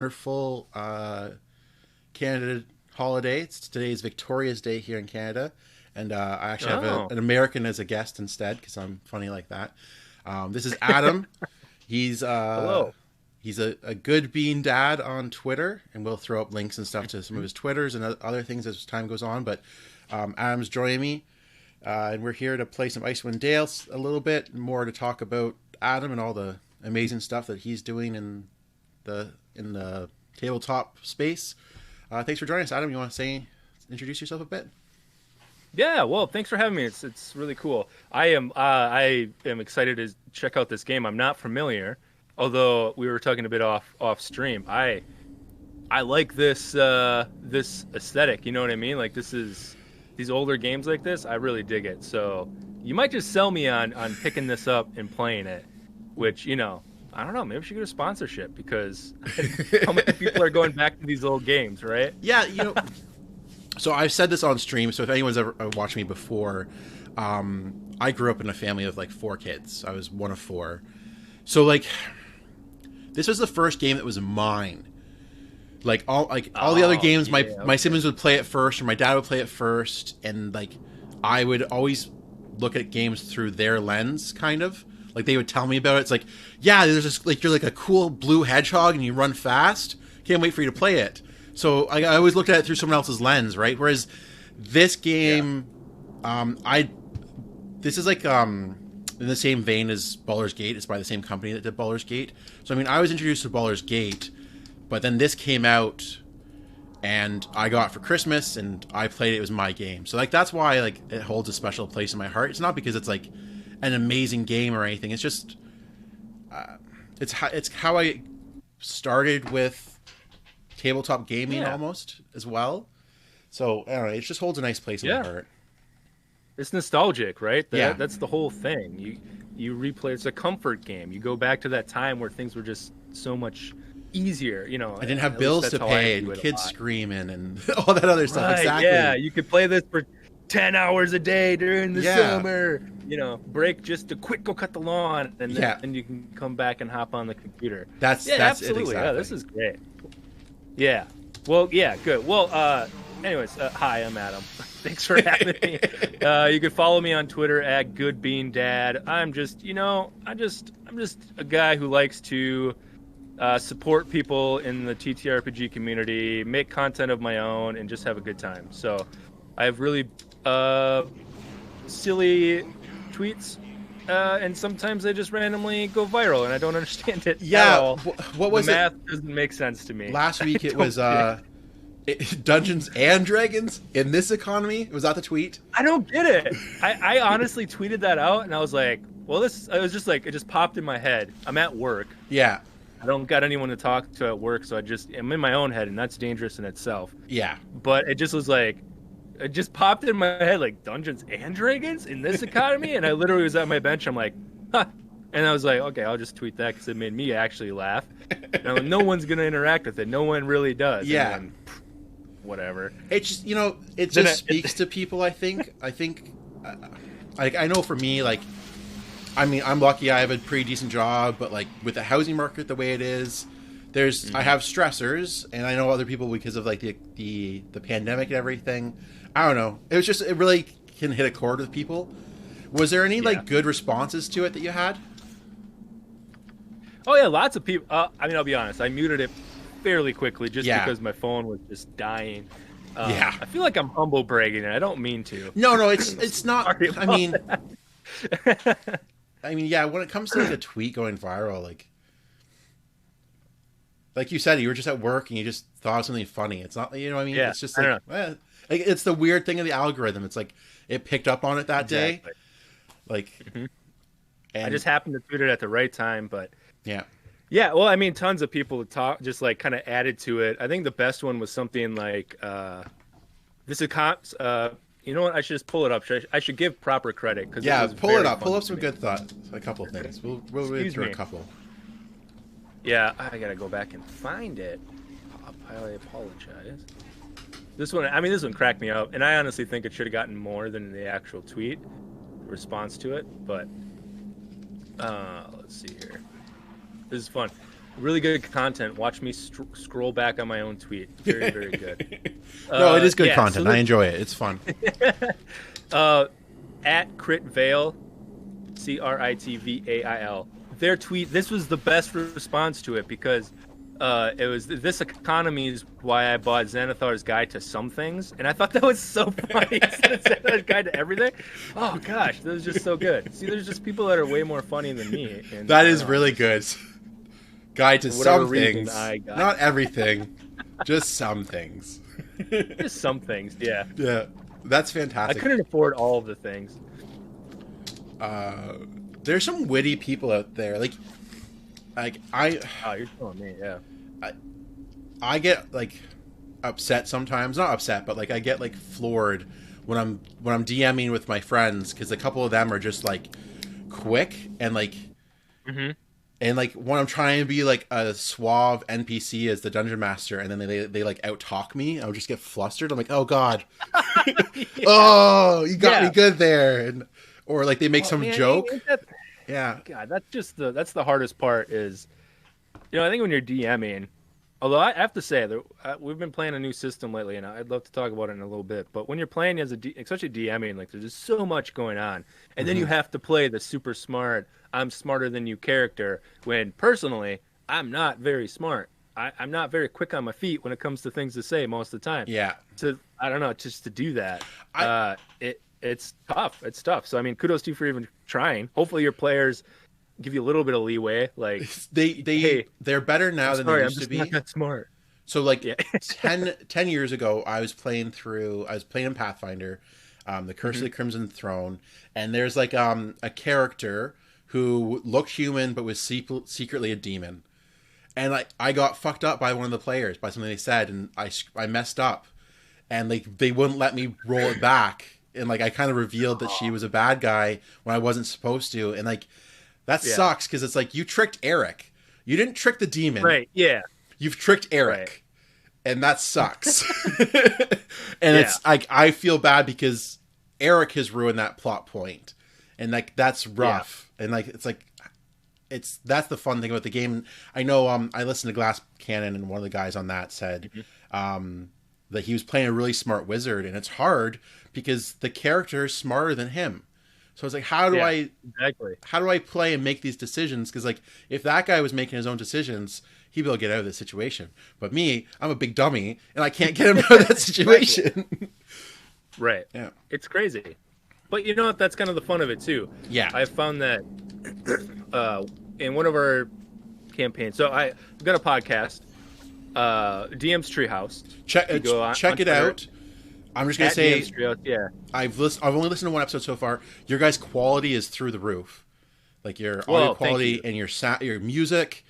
wonderful Canada holiday. Today's Victoria's Day here in Canada, and I actually have Oh, an American as a guest instead because I'm funny like that. This is Adam. He's hello. a good bean dad on Twitter, and we'll throw up links and stuff to some of his Twitters and other things as time goes on. But Adam's joining me, and we're here to play some Icewind Dale a little bit more to talk about Adam and all the amazing stuff that he's doing in the tabletop space. Thanks for joining us, Adam. You want to introduce yourself a bit? Yeah, well, thanks for having me. It's really cool. I am excited to check out this game. I'm not familiar, although we were talking a bit off stream. I like this aesthetic. You know what I mean? Like this is these older games like this. I really dig it. So you might just sell me on picking this up and playing it, which I don't know. Maybe we should get a sponsorship because how many people are going back to these old games, right? Yeah, so I've said this on stream. So if anyone's ever watched me before, I grew up in a family of like four kids. I was one of four. So like, this was the first game that was mine. All the other Oh, games, my yeah, my okay. siblings would play it first, or my dad would play it first, and like, I would always look at games through their lens, kind of. Like they would tell me about it. It's like, yeah, there's this like you're like a cool blue hedgehog and you run fast. Can't wait for you to play it. So I always looked at it through someone else's lens, right? Whereas this Yeah. game, I this is like in the same vein as Baldur's Gate. It's by the same company that did Baldur's Gate. So I mean, I was introduced to Baldur's Gate, but then this came out and I got it for Christmas and I played it. It was my game. So like that's why like it holds a special place in my heart. It's not because it's like an amazing game or anything. It's just it's how I started with tabletop gaming Yeah. almost as well. So I don't know. It just holds a nice place in my Yeah. heart. It's nostalgic, right? Yeah, That's the whole thing. You replay. It's a comfort game. You go back to that time where things were just so much easier. I didn't have At least bills that's to how I pay view and it a kids lot. screaming and all that other stuff. Right? Yeah. Exactly. You could play this for 10 hours a day during the Yeah, summer. Break just to quick go cut the lawn, and yeah. then you can come back and hop on the computer. That's Yeah, that's it absolutely. Yeah, this exactly. is great. Yeah. Well, yeah, good. Well, anyways, hi, I'm Adam. Thanks for having me. You can follow me on Twitter at GoodBeanDad. I'm just a guy who likes to support people in the TTRPG community, make content of my own, and just have a good time. So, I have really silly tweets, and sometimes they just randomly go viral, and I don't understand it at Yeah. all. What The was it math doesn't make sense to me. last I week? It don't was get it. Dungeons and Dragons in this economy. Was that the tweet? I don't get it. I honestly tweeted that out and I was like, well, I was just like, it just popped in my head. I'm at work. Yeah, I don't got anyone to talk to at work. So I'm in my own head and that's dangerous in itself. yeah. But it just was like, it just popped in my head like Dungeons and Dragons in this economy. And I literally was at my bench. I'm like, huh. And I was like, okay, I'll just tweet that because it made me actually laugh. Now, no one's going to interact with it. No one really does. And Yeah. then, whatever. It just it Then just speaks to people. I think like I know for me, like, I mean, I'm lucky I have a pretty decent job, but like with the housing market the way it is, I Mhm. have stressors, and I know other people because of like the pandemic and everything. I don't know. It really can hit a chord with people. Was there any Yeah. like good responses to it that you had? Oh yeah, lots of people. I mean, I'll be honest. I muted it fairly quickly just Yeah, because my phone was just dying. yeah. I feel like I'm humble bragging, and I don't mean to. No, no, it's not. Sorry I about mean, that. yeah. When it comes to like a tweet going viral, like you said, you were just at work and you just thought of something funny. It's not, you know what I mean? Yeah, It's just I don't like, know. like it's the weird thing of the algorithm. It's like it picked up on it that day, Exactly. like, hmm I and just happened to tweet it at the right time, but yeah, yeah. Well, I mean, tons of people talk, just like kind of added to it. I think the best one was something like, "This is cops." You know what? I should just pull it up. I should give proper credit because it yeah. was Pull it very up. Pull funny up to some me. good thoughts. A couple of things. We'll read Excuse through a me. couple. Yeah, I gotta go back and find it. I apologize. This one, I mean, this one cracked me up, and I honestly think it should have gotten more than the actual tweet response to it. But let's see here. This is fun. really good content. Watch me scroll back on my own tweet. Very, very good. No, it is good yeah, content. so I enjoy it. It's fun. At Critvail, Critvail, their tweet. This was the best response to it because it was, "This economy is why I bought Xanathar's Guide to Some Things," and I thought that was so funny. Xanathar's Guide to Everything. Oh gosh, that was just so good. See, there's just people that are way more funny than me. And that is really good. Guide to some things, not everything, just some things. Just some things, yeah. Yeah, that's fantastic. I couldn't afford all of the things. There's some witty people out there, like I. Oh, you're telling me, yeah. I get like upset sometimes, not upset, but like I get like floored when I'm DMing with my friends because a couple of them are just like quick and like. Mm-hmm. And like when I'm trying to be like a suave NPC as the dungeon master, and then they like out talk me, I'll just get flustered. I'm like, oh god, yeah. Oh, you got me good there, and or like they make some joke. Yeah, God, that's the hardest part is, I think when you're DMing, although I have to say that we've been playing a new system lately, and I'd love to talk about it in a little bit. But when you're playing as especially DMing, like there's just so much going on, and then you have to play the super smart, I'm smarter than you character, when personally I'm not very smart. I'm not very quick on my feet when it comes to things to say most of the time. Yeah. I don't know, just to do that. It's tough. It's tough. So I mean, kudos to you for even trying. Hopefully your players give you a little bit of leeway. Like they're better now than they used to be. Not that smart. So like 10 years ago, I was playing in Pathfinder, the Curse of the Crimson Throne, and there's like a character who looked human but was secretly a demon. And like I got fucked up by one of the players by something they said, and I messed up, and like they wouldn't let me roll it back, and like I kind of revealed that she was a bad guy when I wasn't supposed to, and like that sucks because it's like you tricked Eric, you didn't trick the demon, right? Yeah, you've tricked Eric, and that sucks. And it's like I feel bad because Eric has ruined that plot point, and like that's rough, and like it's like. That's the fun thing about the game. I know I listened to Glass Cannon, and one of the guys on that said that he was playing a really smart wizard, and it's hard because the character is smarter than him. So it's like, how do I play and make these decisions? Because like if that guy was making his own decisions, he'd be able to get out of this situation. But me, I'm a big dummy, and I can't get him out of that situation. Right. Yeah. It's crazy. But you know what? That's kind of the fun of it too. Yeah. I've found that in one of our campaigns. So I've got a podcast, DM's Treehouse. Check it out. I'm just gonna say, I've only listened to one episode so far. Your guys' quality is through the roof. Like your audio quality and your music.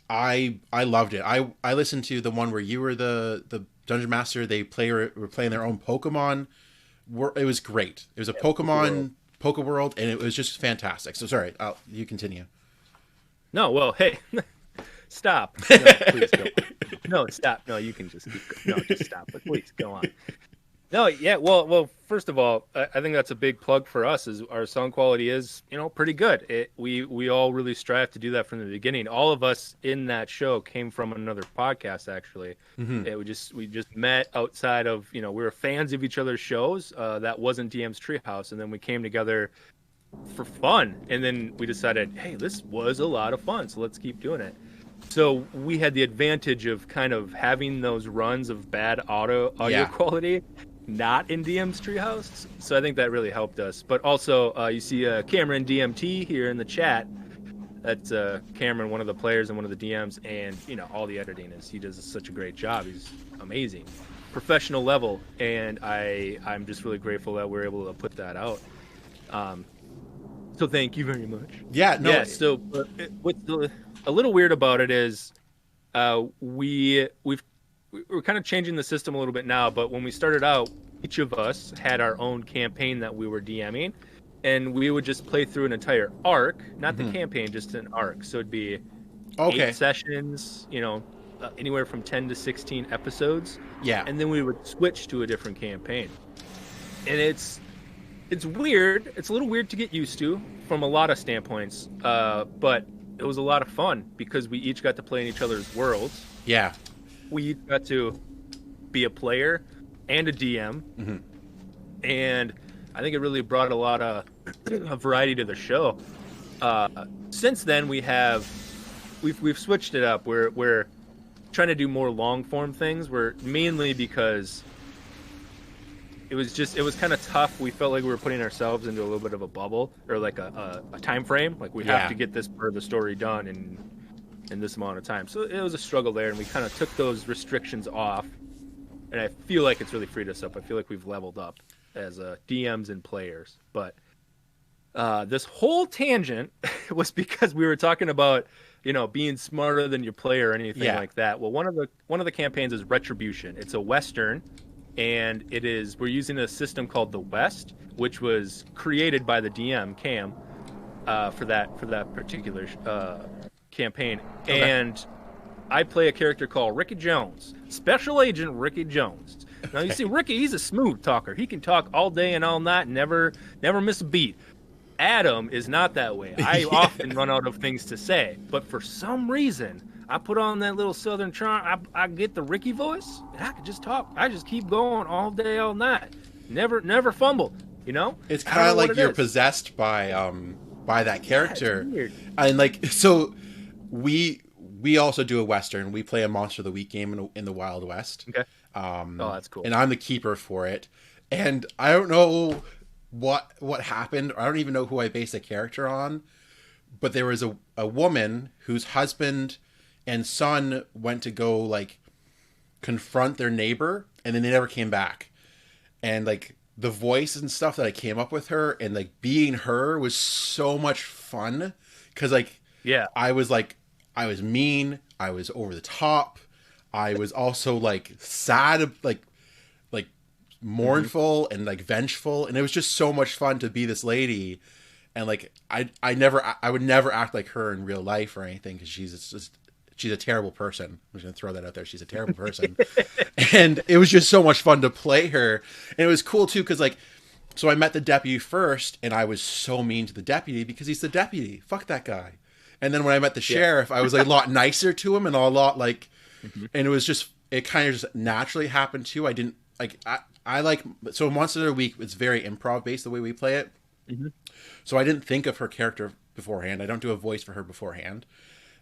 I loved it. I listened to the one where you were the dungeon master. Were playing their own Pokemon. It was great. It was a Pokemon Pokeworld, and it was just fantastic. So sorry, you continue. No, well, hey, stop. No, please go on. No, stop. No, you can just keep going. No, just stop. But please go on. No, yeah. Well. First of all, I think that's a big plug for us. Is our sound quality is pretty good. We all really strive to do that from the beginning. All of us in that show came from another podcast. Actually, we just met outside of we were fans of each other's shows. That wasn't DM's Treehouse, and then we came together for fun. And then we decided, hey, this was a lot of fun, so let's keep doing it. So we had the advantage of kind of having those runs of bad audio quality. Not in DM's Treehouse, so I think that really helped us. But also, you see Cameron DMT here in the chat. That's Cameron, one of the players and one of the DMs, and all the editing he does such a great job. He's amazing, professional level, and I'm just really grateful that we're able to put that out. So thank you very much. Yeah, no. Yeah. So what's a little weird about it is we're kind of changing the system a little bit now, but when we started out, each of us had our own campaign that we were DMing, and we would just play through an entire arc, not the campaign, just an arc. So it'd be 8 sessions, anywhere from 10 to 16 episodes. Yeah. And then we would switch to a different campaign. And it's weird. It's a little weird to get used to from a lot of standpoints. But it was a lot of fun because we each got to play in each other's worlds. Yeah. We each got to be a player and a DM, Hmm. and I think it really brought a lot of a variety to the show. Uh, since then, we've switched it up. We're trying to do more long form things. We're mainly because it was kind of tough. We felt like we were putting ourselves into a little bit of a bubble or like a time frame. Like we have Yeah. to get this part of the story done in this amount of time. So it was a struggle there, and we kind of took those restrictions off. And I feel like it's really freed us up. I feel like we've leveled up as DMs and players. But this whole tangent was because we were talking about being smarter than your player or anything Yeah. like that. Well, one of the campaigns is Retribution. It's a Western, and we're using a system called the West, which was created by the DM Cam for that particular campaign. Okay. And I play a character called Ricky Jones, Special Agent Ricky Jones. Now you see, Ricky, he's a smooth talker. He can talk all day and all night, never miss a beat. Adam is not that way. I often run out of things to say, but for some reason, I put on that little southern charm. I get the Ricky voice, and I can just talk. I just keep going all day, all night. Never fumble. It's I kind don't of know what like it you're is. possessed by that Yeah, it's character. weird. And like, so we also do a Western. We play a Monster of the Week game in the Wild West. Okay. Oh, that's cool. And I'm the keeper for it. And I don't know what happened. I don't even know who I based the character on. But there was a woman whose husband and son went to go like confront their neighbor, and then they never came back. And like the voice and stuff that I came up with her, and like being her was so much fun because like Yeah. I was mean, I was over the top, I was also like sad, like mournful and like vengeful, and it was just so much fun to be this lady. And like I would never act like her in real life or anything because she's a terrible person. I'm just gonna throw that out there. She's a terrible person. And it was just so much fun to play her. And it was cool too because like, so I met the deputy first, and I was so mean to the deputy because he's the deputy. Fuck that guy. And then when I met the sheriff, I was like a lot nicer to him and a lot like, and it kind of just naturally happened too. I didn't like I like, so Monster of the Week, it's very improv based the way we play it. Mm-hmm. So I didn't think of her character beforehand. I don't do a voice for her beforehand.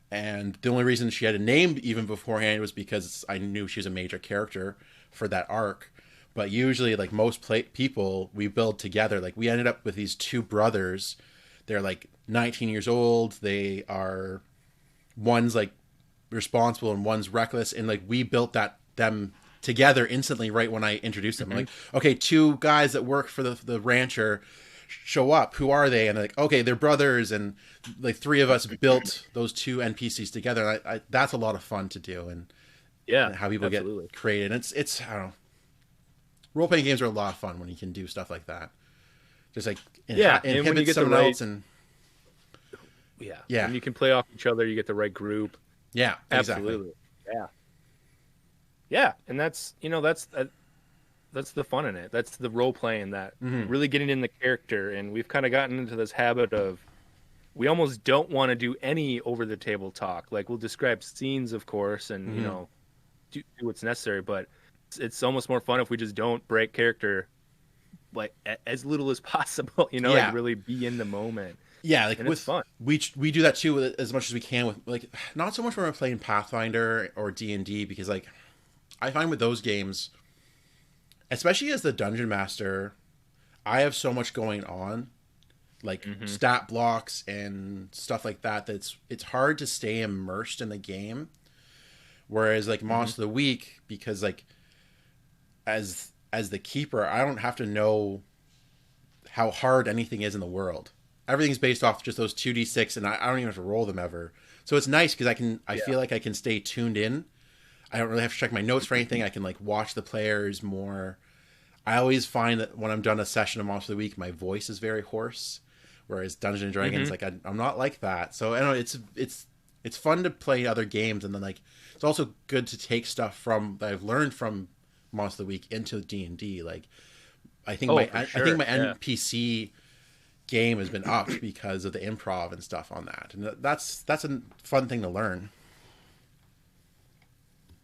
And the only reason she had a name even beforehand was because I knew she was a major character for that arc. But usually, like most people, we build together. Like we ended up with these two brothers. They're like 19 years old. One's like responsible and one's reckless. And like we built them together instantly right when I introduced them. I'm like, okay, two guys that work for the rancher show up. Who are they? And they're like, okay, they're brothers. And like three of us built those two NPCs together. And I that's a lot of fun to do. And Yeah. how people Absolutely. get created. It's I don't know. Role playing games are a lot of fun when you can do stuff like that. Just like Yeah, and when you inhibit get the someone right- else and Yeah. Yeah. And you can play off each other. You get the right group. yeah, exactly. Absolutely. Yeah. Yeah, and that's the fun in it. That's the role playing, that really getting in the character. And we've kind of gotten into this habit of we almost don't want to do any over the table talk. Like we'll describe scenes, of course, and do what's necessary. But it's almost more fun if we just don't break character, like as little as possible. Yeah. Like really be in the moment. Yeah, like And with it's fun. we do that too as much as we can with like not so much when we're playing Pathfinder or D&D because like I find with those games, especially as the dungeon master, I have so much going on, like stat blocks and stuff like that. It's hard to stay immersed in the game. Whereas like Monster of the Week, because like as the keeper, I don't have to know how hard anything is in the world. Everything's based off just those 2d6, and I don't even have to roll them ever. So it's nice because I feel like I can stay tuned in. I don't really have to check my notes for anything. I can like watch the players more. I always find that when I'm done a session of Monster of the Week, my voice is very hoarse, whereas Dungeons and Dragons, like I'm not like that. So I don't know, it's fun to play other games, and then like it's also good to take stuff from that I've learned from Monster of the Week into D&D. Like I think Oh, my for I sure. think my Yeah. NPC game has been upped because of the improv and stuff on that, and that's a fun thing to learn.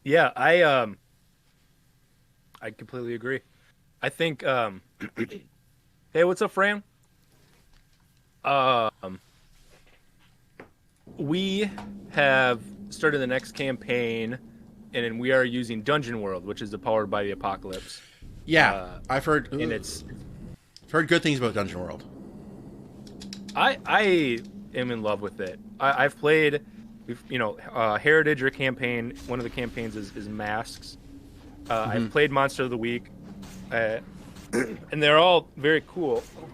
Yeah, I completely agree. I think hey, what's up, Fran? Um we have started the next campaign, and then we are using Dungeon World, which is powered by the Apocalypse. Yeah, Uh, I've heard and it's good things about Dungeon World. I am in love with it. I've played, Heritage or campaign. One of the campaigns is Masks. I've played Monster of the Week, uh, and they're all very cool. Oh,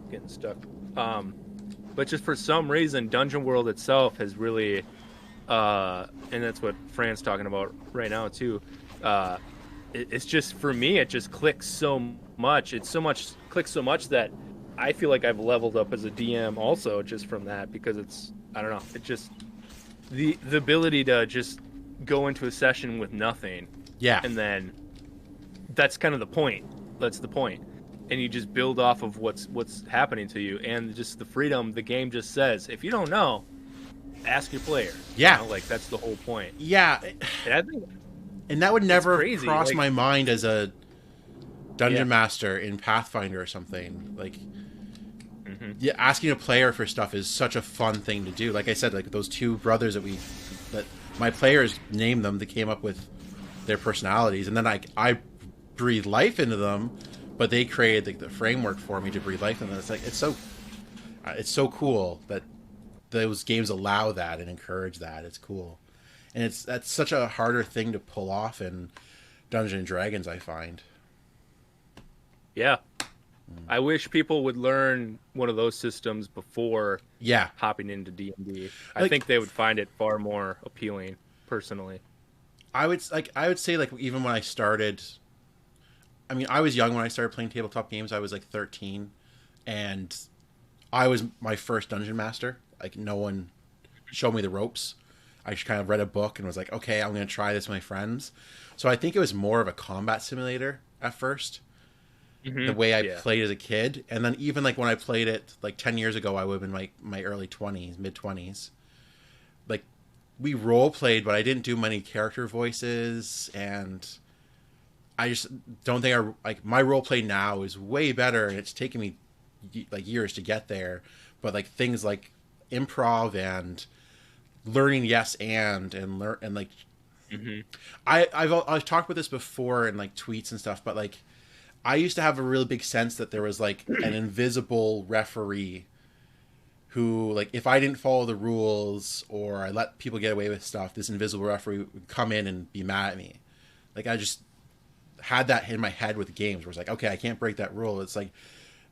getting stuck. But just for some reason, Dungeon World itself has really, and that's what Fran's talking about right now too. It's just, for me, it just clicks so much. Clicks so much that I feel like I've leveled up as a DM also just from that, because I don't know, it just, the ability to just go into a session with nothing. Yeah. And then that's kind of the point. That's the point. And you just build off of what's happening to you, and just the freedom the game just says, if you don't know, ask your player. Yeah. Like, that's the whole point. Yeah. And I think And that would never crazy, cross like, my mind as a dungeon master in Pathfinder or something. Like, yeah, asking a player for stuff is such a fun thing to do. Like I said, like those two brothers that my players named them, they came up with their personalities, and then I breathe life into them, but they created the framework for me to breathe life into them. It's like it's so cool that those games allow that and encourage that. It's cool. And that's such a harder thing to pull off in Dungeons and Dragons, I find. Yeah. I wish people would learn one of those systems before hopping into D&D. I think they would find it far more appealing, personally. I would say, like, even when I started, I mean, I was young when I started playing tabletop games. I was like 13, and I was my first dungeon master. Like, no one showed me the ropes. I just kind of read a book and was like, okay, I'm going to try this with my friends. So I think it was more of a combat simulator at first, the way I played as a kid. And then even like when I played it like 10 years ago, I would have been like my early 20s, mid 20s. Like, we role played, but I didn't do many character voices, and I just don't think my role play now is way better, and it's taken me like years to get there. But like things like improv and learning like I've talked about this before in like tweets and stuff, but like I used to have a really big sense that there was like an invisible referee who, like, if I didn't follow the rules or I let people get away with stuff, this invisible referee would come in and be mad at me. Like, I just had that in my head with games where it's like, okay, I can't break that rule. It's like,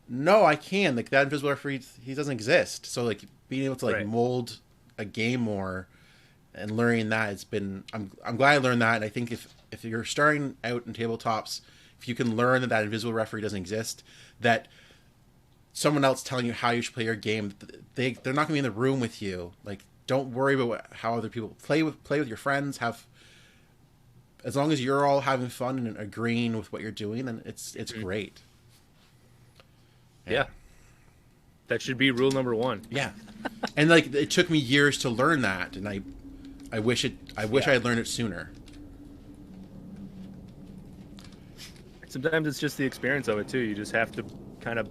no, I can. Like, that invisible referee, he doesn't exist. So like being able to like mold a game more and learning that, it's been, I'm glad I learned that. And I think if you're starting out in tabletops, if you can learn that invisible referee doesn't exist, that someone else telling you how you should play your game, they're not going to be in the room with you. Like, don't worry about how other people play with your friends. As long as you're all having fun and agreeing with what you're doing, then it's great. Yeah. That should be rule number one. Yeah. And like, it took me years to learn that, and I wish I had learned it sooner. Sometimes it's just the experience of it too. You just have to kind of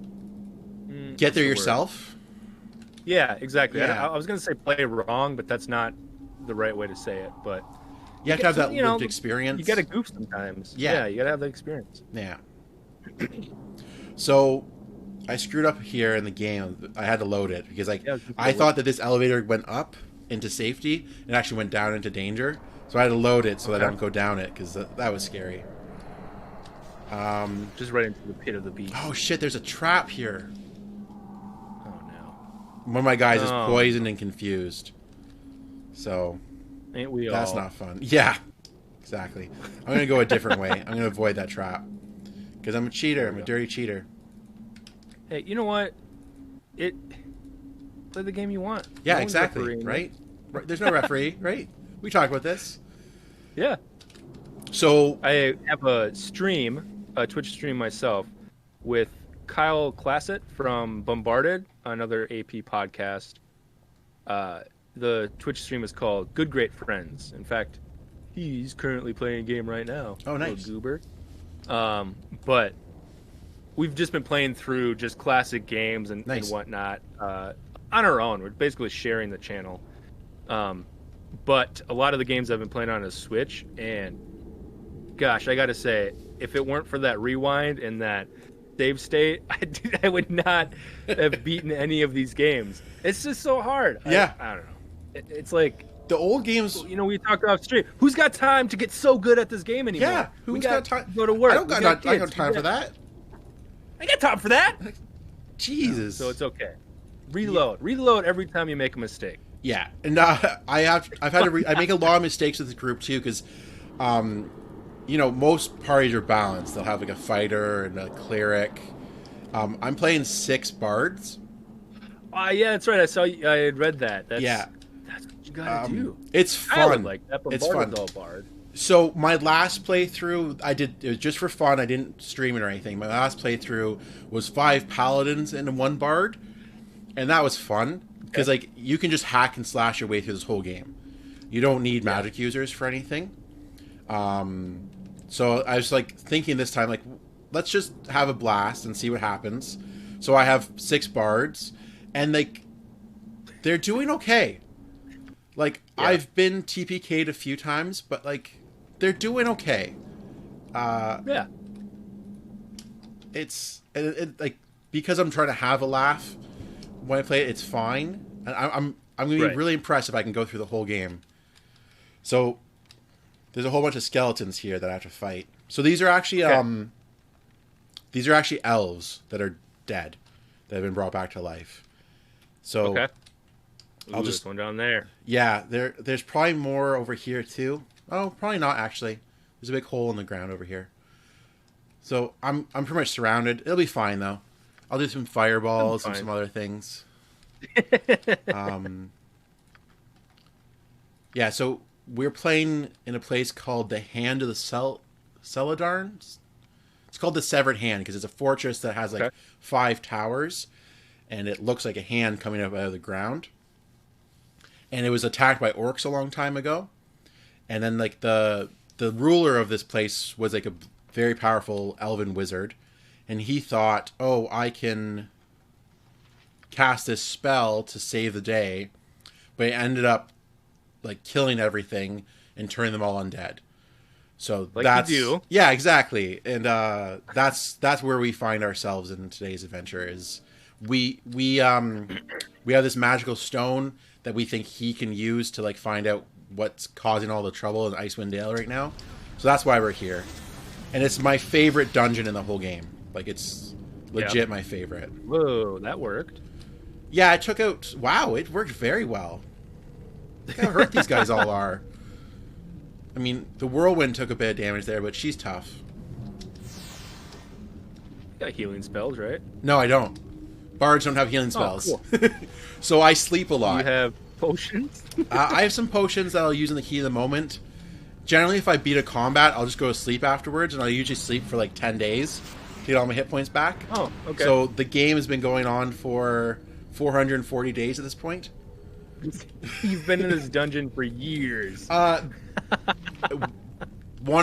get there yourself. Yeah, exactly. Yeah. I was going to say play wrong, but that's not the right way to say it. But you have to have that lived experience. You got to goof sometimes. Yeah, you got to have the experience. Yeah. So I screwed up here in the game. I had to load it because I thought that this elevator went up into safety and actually went down into danger. So I had to load it so that I don't go down it, because that was scary. Just right into the pit of the beast. Oh shit! There's a trap here. Oh no! One of my guys is poisoned and confused. So, ain't we all? That's not fun. Yeah, exactly. I'm gonna go a different way. I'm gonna avoid that trap because I'm a cheater. I'm a dirty cheater. Hey, you know what? Play the game you want. Yeah, exactly. Right? There's no referee, right? We talked about this. Yeah. So I have a Twitch stream myself with Kyle Classett from Bombarded, another AP podcast. The Twitch stream is called Good Great Friends. In fact, he's currently playing a game right now. Oh, nice. Goober. But we've just been playing through just classic games and whatnot on our own. We're basically sharing the channel. But a lot of the games I've been playing on is Switch, and gosh, I gotta say, if it weren't for that rewind and that save state, I would not have beaten any of these games. It's just so hard. Yeah. I don't know. It's like the old games. You know, we talked off stream. Who's got time to get so good at this game anymore? Yeah, who's got time? Go to work. I got time for that. I got time for that. Jesus. So it's okay. Reload every time you make a mistake. Yeah, and I've had to I make a lot of mistakes with the group too because, you know, most parties are balanced. They'll have like a fighter and a cleric. I'm playing 6 bards. Yeah, that's right. I had read that. That's what you gotta do. It's fun. I would like that, but it's fun. All bard. So my last playthrough, it was just for fun. I didn't stream it or anything. My last playthrough was 5 paladins and 1 bard, and that was fun because like you can just hack and slash your way through this whole game. You don't need magic users for anything. So I was like thinking this time, like, let's just have a blast and see what happens. So I have 6 bards, and like they're doing okay. Like I've been TPK'd a few times, but like they're doing okay. It's like because I'm trying to have a laugh when I play it, it's fine. And I'm gonna be really impressed if I can go through the whole game. So there's a whole bunch of skeletons here that I have to fight. So these are actually elves that are dead that have been brought back to life. So I'll just one down there. Yeah, there's probably more over here too. Oh, probably not actually. There's a big hole in the ground over here. So I'm pretty much surrounded. It'll be fine though. I'll do some fireballs and some other things. Yeah, so we're playing in a place called the Hand of the Celadarn. It's called the Severed Hand because it's a fortress that has like 5 towers, and it looks like a hand coming up out of the ground. And it was attacked by orcs a long time ago. And then like the ruler of this place was like a very powerful elven wizard, and he thought, "Oh, I can cast this spell to save the day," but it ended up like killing everything and turning them all undead. So like that's you do. Yeah, exactly. And that's where we find ourselves in today's adventure. Is we have this magical stone that we think he can use to like find out what's causing all the trouble in Icewind Dale right now. So that's why we're here. And it's my favorite dungeon in the whole game. Like it's legit my favorite. Whoa, that worked. Yeah, I took out... Wow, it worked very well. Look how hurt these guys all are. I mean, the Whirlwind took a bit of damage there, but she's tough. You got healing spells, right? No, I don't. Bards don't have healing spells. Oh, cool. So I sleep a lot. You have potions? I have some potions that I'll use in the heat of the moment. Generally, if I beat a combat, I'll just go to sleep afterwards, and I'll usually sleep for like 10 days to get all my hit points back. Oh, okay. So the game has been going on for 440 days at this point. You've been in this dungeon for years. One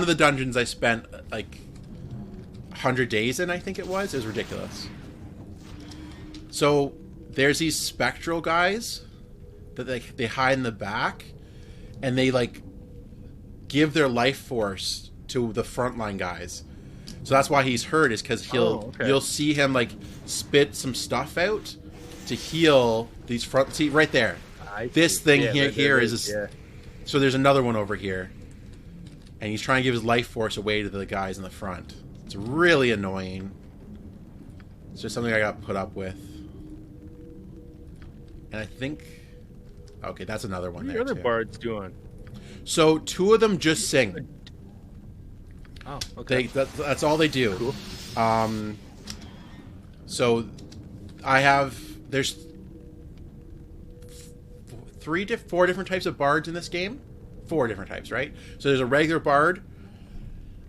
of the dungeons I spent like 100 days in, I think it was. It was ridiculous. So there's these spectral guys that they hide in the back, and they like give their life force to the frontline guys. So that's why he's hurt, is because you'll see him like spit some stuff out to heal these front. See right there, this thing here is. So there's another one over here, and he's trying to give his life force away to the guys in the front. It's really annoying. It's just something I got put up with. And I think, okay, that's another one. What are the other bards doing? So 2 of them just sing. Oh, okay. That's all they do. Cool. So there's 4 different types of bards in this game. 4 different types, right? So there's a regular bard.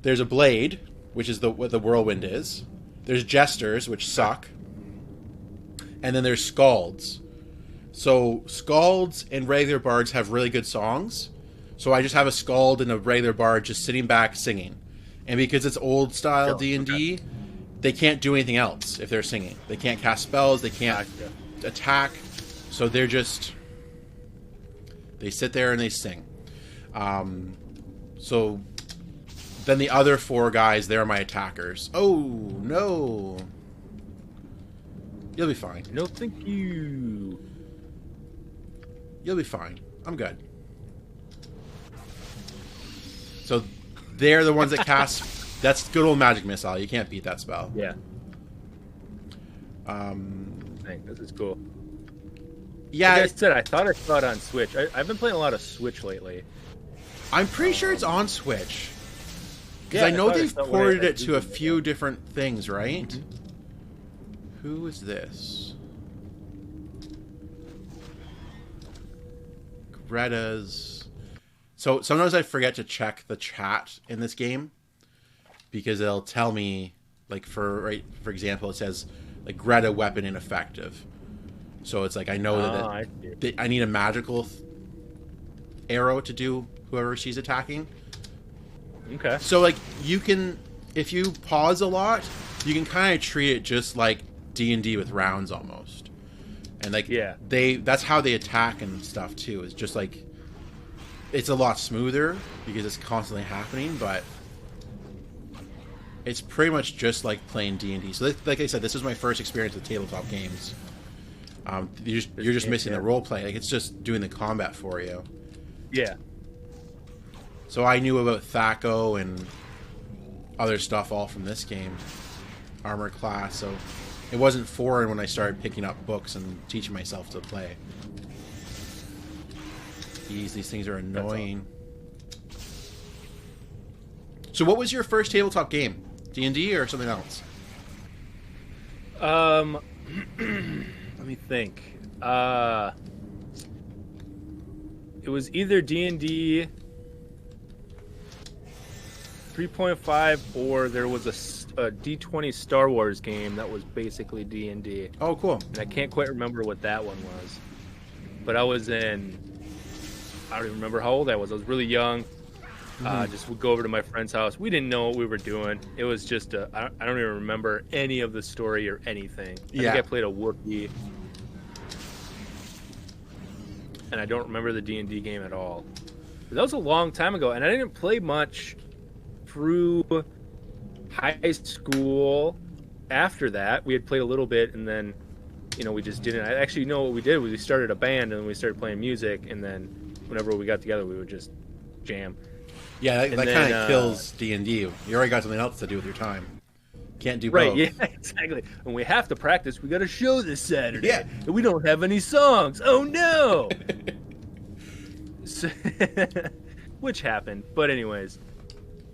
There's a blade, which is what the Whirlwind is. There's jesters, which suck, and then there's scalds. So scalds and regular bards have really good songs. So I just have a scald and a regular bard just sitting back singing, and because it's old style D&D, they can't do anything else if they're singing. They can't cast spells. They can't attack. So they're just they sit there and they sing. So then the other 4 guys, they're my attackers. Oh no, you'll be fine. No, thank you. You'll be fine. I'm good. So they're the ones that cast. That's good old magic missile. You can't beat that spell. Yeah. Dang, this is cool. Yeah. Like I said, I thought I saw it on Switch. I've been playing a lot of Switch lately. I'm pretty sure it's on Switch. Because Yeah, I know thought they've when ported I it to a Googled few different things, right? Mm-hmm. Who is this? Greta's. So sometimes I forget to check the chat in this game because it'll tell me, like, for example, it says like Greta weapon ineffective. So it's like I know that I need a magical arrow to do whoever she's attacking. Okay. So like you can, if you pause a lot, you can kind of treat it just like D&D with rounds almost. And like that's how they attack and stuff too. It's just like it's a lot smoother because it's constantly happening, but it's pretty much just like playing D&D. So like I said, this is my first experience with tabletop games. You're just missing the role play. Like it's just doing the combat for you. Yeah. So I knew about Thaco and other stuff all from this game, armor class. So it wasn't foreign when I started picking up books and teaching myself to play. Jeez, these things are annoying. So what was your first tabletop game? D&D or something else? Let me think. It was either D&D 3.5 or there was a D20 Star Wars game that was basically D&D. Oh, cool. And I can't quite remember what that one was. But I don't even remember how old I was. I was really young. Just would go over to my friend's house. We didn't know what we were doing. It was just I don't even remember any of the story or anything. I think I played a Wookiee. And I don't remember the D&D game at all. But that was a long time ago, and I didn't play much through high school. After that, we had played a little bit, and then, we just didn't. I actually know what we did was we started a band, and we started playing music, and then whenever we got together, we would just jam. Yeah, that kind of kills D&D. You already got something else to do with your time. Can't do both. Right, yeah, exactly. When we have to practice, we got a show this Saturday. Yeah. And we don't have any songs. Oh, no! Which happened. But anyways.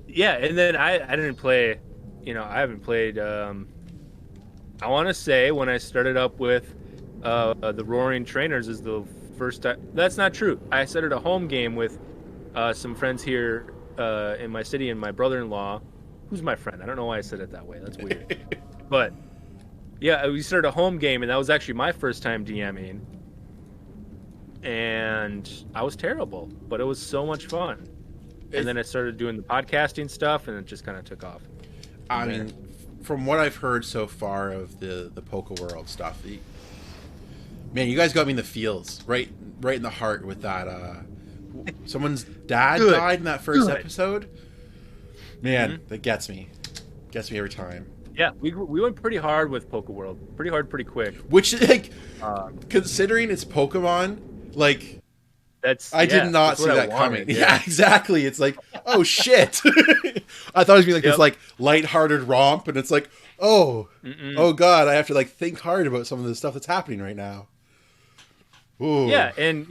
Yeah, and then I didn't play, I haven't played, I want to say when I started up with the Roaring Trainers is the first time. That's not true. I started a home game with some friends here in my city and my brother-in-law, who's my friend. I don't know why I said it that way. That's weird. But, yeah, we started a home game, and that was actually my first time DMing. And I was terrible, but it was so much fun. And then I started doing the podcasting stuff, and it just kind of took off. I mean, from what I've heard so far of the Poke World stuff, man, you guys got me in the feels, right in the heart with that. Someone's dad died in that first episode. Man, that gets me every time. Yeah, we went pretty hard with Poke World, pretty hard, pretty quick. Which, like, considering it's Pokemon, like. I did not see that coming. Yeah, exactly. It's like, oh shit! I thought it was gonna be like this like lighthearted romp, and it's like, oh god, I have to like think hard about some of the stuff that's happening right now. Ooh. Yeah, and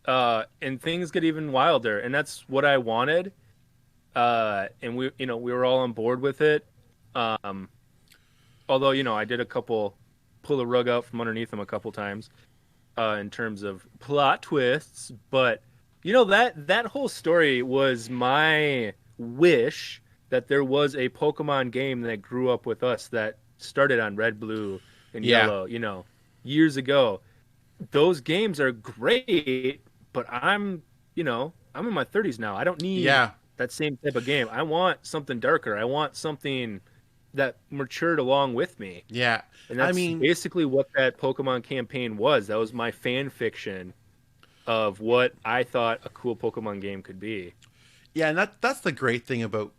and things get even wilder, and that's what I wanted. And we were all on board with it. Although I did pull the rug out from underneath them a couple times. In terms of plot twists, but that whole story was my wish that there was a Pokemon game that grew up with us that started on Red, Blue, and Yeah. Yellow, years ago. Those games are great, but I'm in my 30s now. I don't need Yeah. that same type of game. I want something darker. I want something that matured along with me. Yeah. And I that's mean, basically what that Pokemon campaign was. That was my fan fiction of what I thought a cool Pokemon game could be. yeah, and that's the great thing about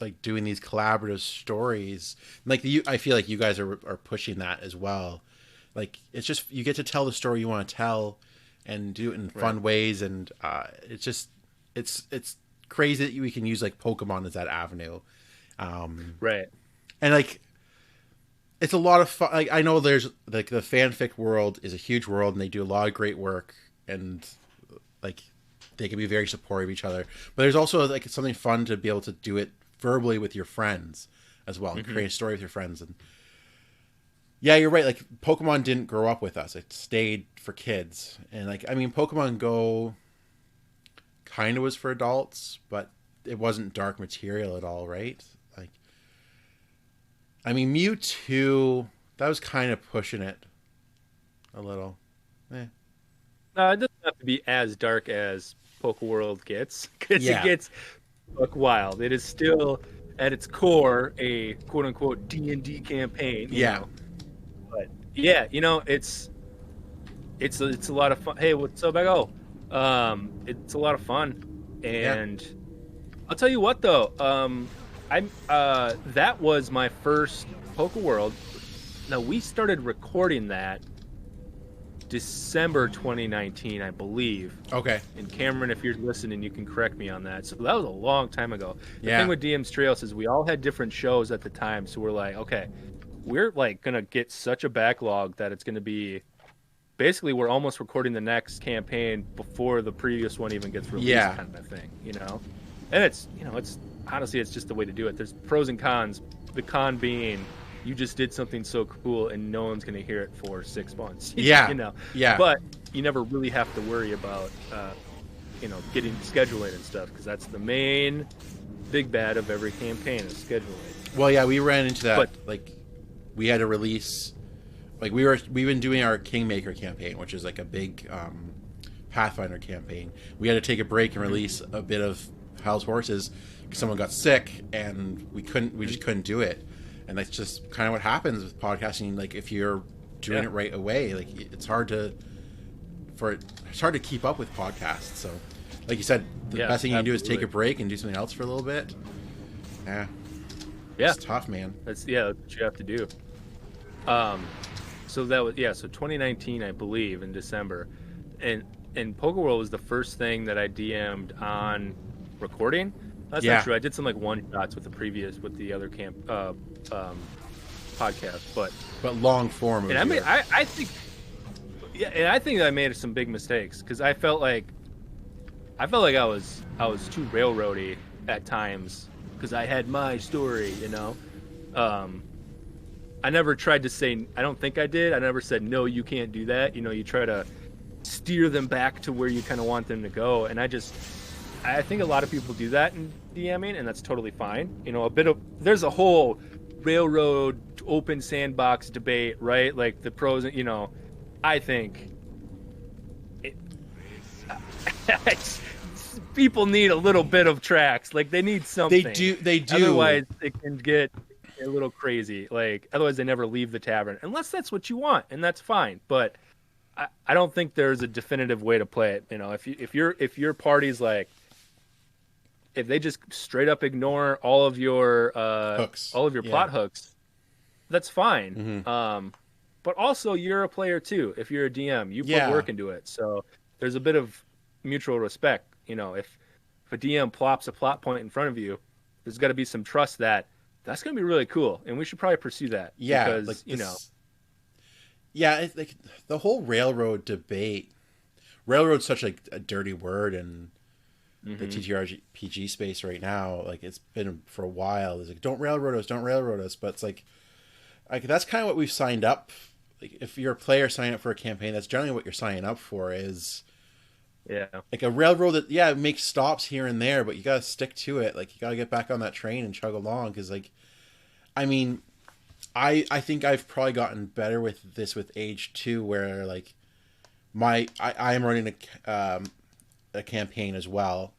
like doing these collaborative stories. Like I feel like you guys are pushing that as well. Like it's just you get to tell the story you want to tell, and do it in fun ways, and it's just it's crazy that we can use like Pokemon as that avenue. Right. And like it's a lot of fun. Like I know there's like the fanfic world is a huge world, and they do a lot of great work, and like they can be very supportive of each other. But there's also like it's something fun to be able to do it verbally with your friends as well, and create a story with your friends. And yeah, you're right. Like Pokemon didn't grow up with us; it stayed for kids. And like I mean, Pokemon Go kind of was for adults, but it wasn't dark material at all, right? Like I mean, Mewtwo, that was kind of pushing it a little. Eh. It doesn't have to be as dark as Pokeworld gets, because Yeah. it gets buck wild. It is still, at its core, a quote unquote D&D campaign. Yeah. But yeah, it's a lot of fun. Hey, what's up, Echo? It's a lot of fun, and I'll tell you what though. I'm that was my first Pokeworld. Now we started recording that December 2019, I believe. Okay. And Cameron, if you're listening, you can correct me on that. So that was a long time ago. The Yeah. thing with DM's Trails is we all had different shows at the time, so we're like, okay, we're like gonna get such a backlog that it's gonna be basically we're almost recording the next campaign before the previous one even gets released, Yeah. kind of thing, And it's it's honestly it's just the way to do it. There's pros and cons. The con being you just did something so cool and no one's gonna hear it for 6 months. Yeah. Yeah. But you never really have to worry about getting scheduling and stuff, because that's the main big bad of every campaign is scheduling. Well, yeah, we ran into that. But- like, we had to release. Like, we've been doing our Kingmaker campaign, which is like a big Pathfinder campaign. We had to take a break and release a bit of Hell's Horses because someone got sick, and we just couldn't do it. And that's just kind of what happens with podcasting. Like, if you're doing it right away, like it's hard to keep up with podcasts. So, like you said, the best thing you can do is take a break and do something else for a little bit. Yeah. Yeah. It's tough, man. That's what you have to do. So that was so 2019, I believe, in December, and Pokeworld was the first thing that I DM'd on recording. That's not true. I did some like one shots with the other podcast, but long form. And I think I made some big mistakes because I felt like I was too railroady at times because I had my story, I never tried to say, I don't think I did. I never said, no, you can't do that. You try to steer them back to where you kind of want them to go. And I think a lot of people do that in DMing, and that's totally fine. There's a whole railroad open sandbox debate, right? Like the pros, I think people need a little bit of tracks. Like they need something. They do. Otherwise, it can get a little crazy. Like otherwise, they never leave the tavern unless that's what you want, and that's fine. But I don't think there's a definitive way to play it. If your party's like, if they just straight up ignore all of your hooks, all of your plot hooks, that's fine. Mm-hmm. But also you're a player too. If you're a DM, you put work into it. So there's a bit of mutual respect. If a DM plops a plot point in front of you, there's got to be some trust that that's going to be really cool, and we should probably pursue that. Yeah, because like Yeah, it's like the whole railroad debate. Railroad's such a dirty word in the TTRPG space right now. Like it's been for a while. It's like don't railroad us. But it's like that's kind of what we've signed up. Like if you're a player signing up for a campaign, that's generally what you're signing up for is Yeah. Like a railroad that, yeah, it makes stops here and there, but you gotta stick to it. Like you gotta get back on that train and chug along. Because like, I mean, I think I've probably gotten better with this with age too, where like I am running a campaign as well,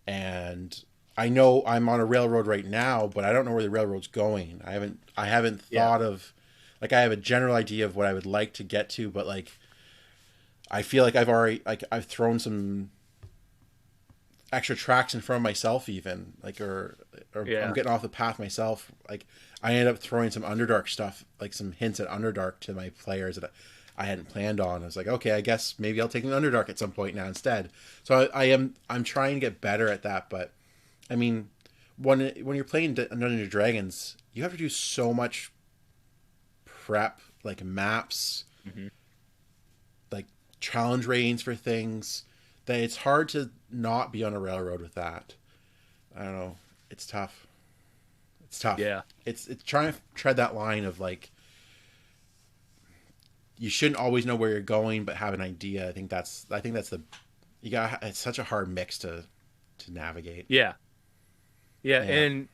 and I know I'm on a railroad right now, but I don't know where the railroad's going. I haven't Yeah. thought of, like, I have a general idea of what I would like to get to, but like I feel like I've thrown some extra tracks in front of myself, even like, or I'm Yeah. getting off the path myself. Like I ended up throwing some Underdark stuff, like some hints at Underdark to my players that I hadn't planned on. I was like, okay, I guess maybe I'll take an Underdark at some point now instead. So I'm trying to get better at that. But I mean, when you're playing Dungeons and Dragons, you have to do so much prep, like maps, Hmm. like challenge ratings for things, that it's hard to not be on a railroad with that. I don't know. It's tough. It's tough. Yeah. It's trying to tread that line of like, you shouldn't always know where you're going, but have an idea. I think that's the, you got. It's such a hard mix to navigate. Yeah. Yeah. Yeah. And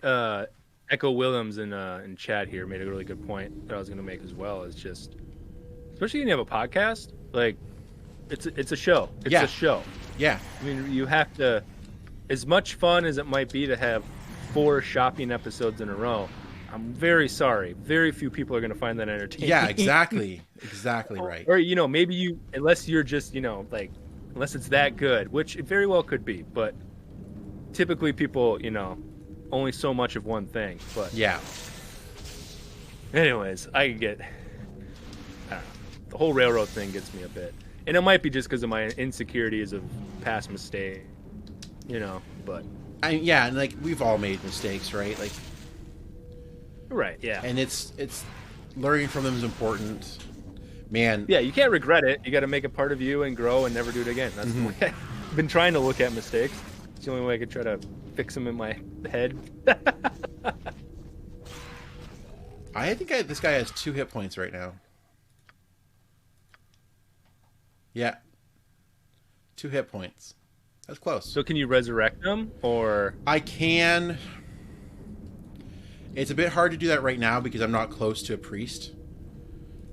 Echo Williams in chat here made a really good point that I was going to make as well. Is just, especially when you have a podcast, like it's a show. It's Yeah. a show. Yeah. I mean, you have to, as much fun as it might be to have 4 shopping episodes in a row. I'm very sorry. Very few people are going to find that entertaining. Yeah. Exactly. Exactly right. Or maybe unless you're just like, unless it's that good, which it very well could be, but typically people only so much of one thing. But Yeah. anyways, I don't know, the whole railroad thing gets me a bit, and it might be just because of my insecurities of past mistakes, but Yeah, and like we've all made mistakes, right? Like, right, yeah. and it's learning from them is important. Man. Yeah, you can't regret it. You got to make it part of you and grow and never do it again. That's the way I've been trying to look at mistakes. It's the only way I could try to fix them in my head. I think this guy has 2 hit points right now. Yeah. 2 hit points. That's close. So can you resurrect them, or I can. It's a bit hard to do that right now because I'm not close to a priest.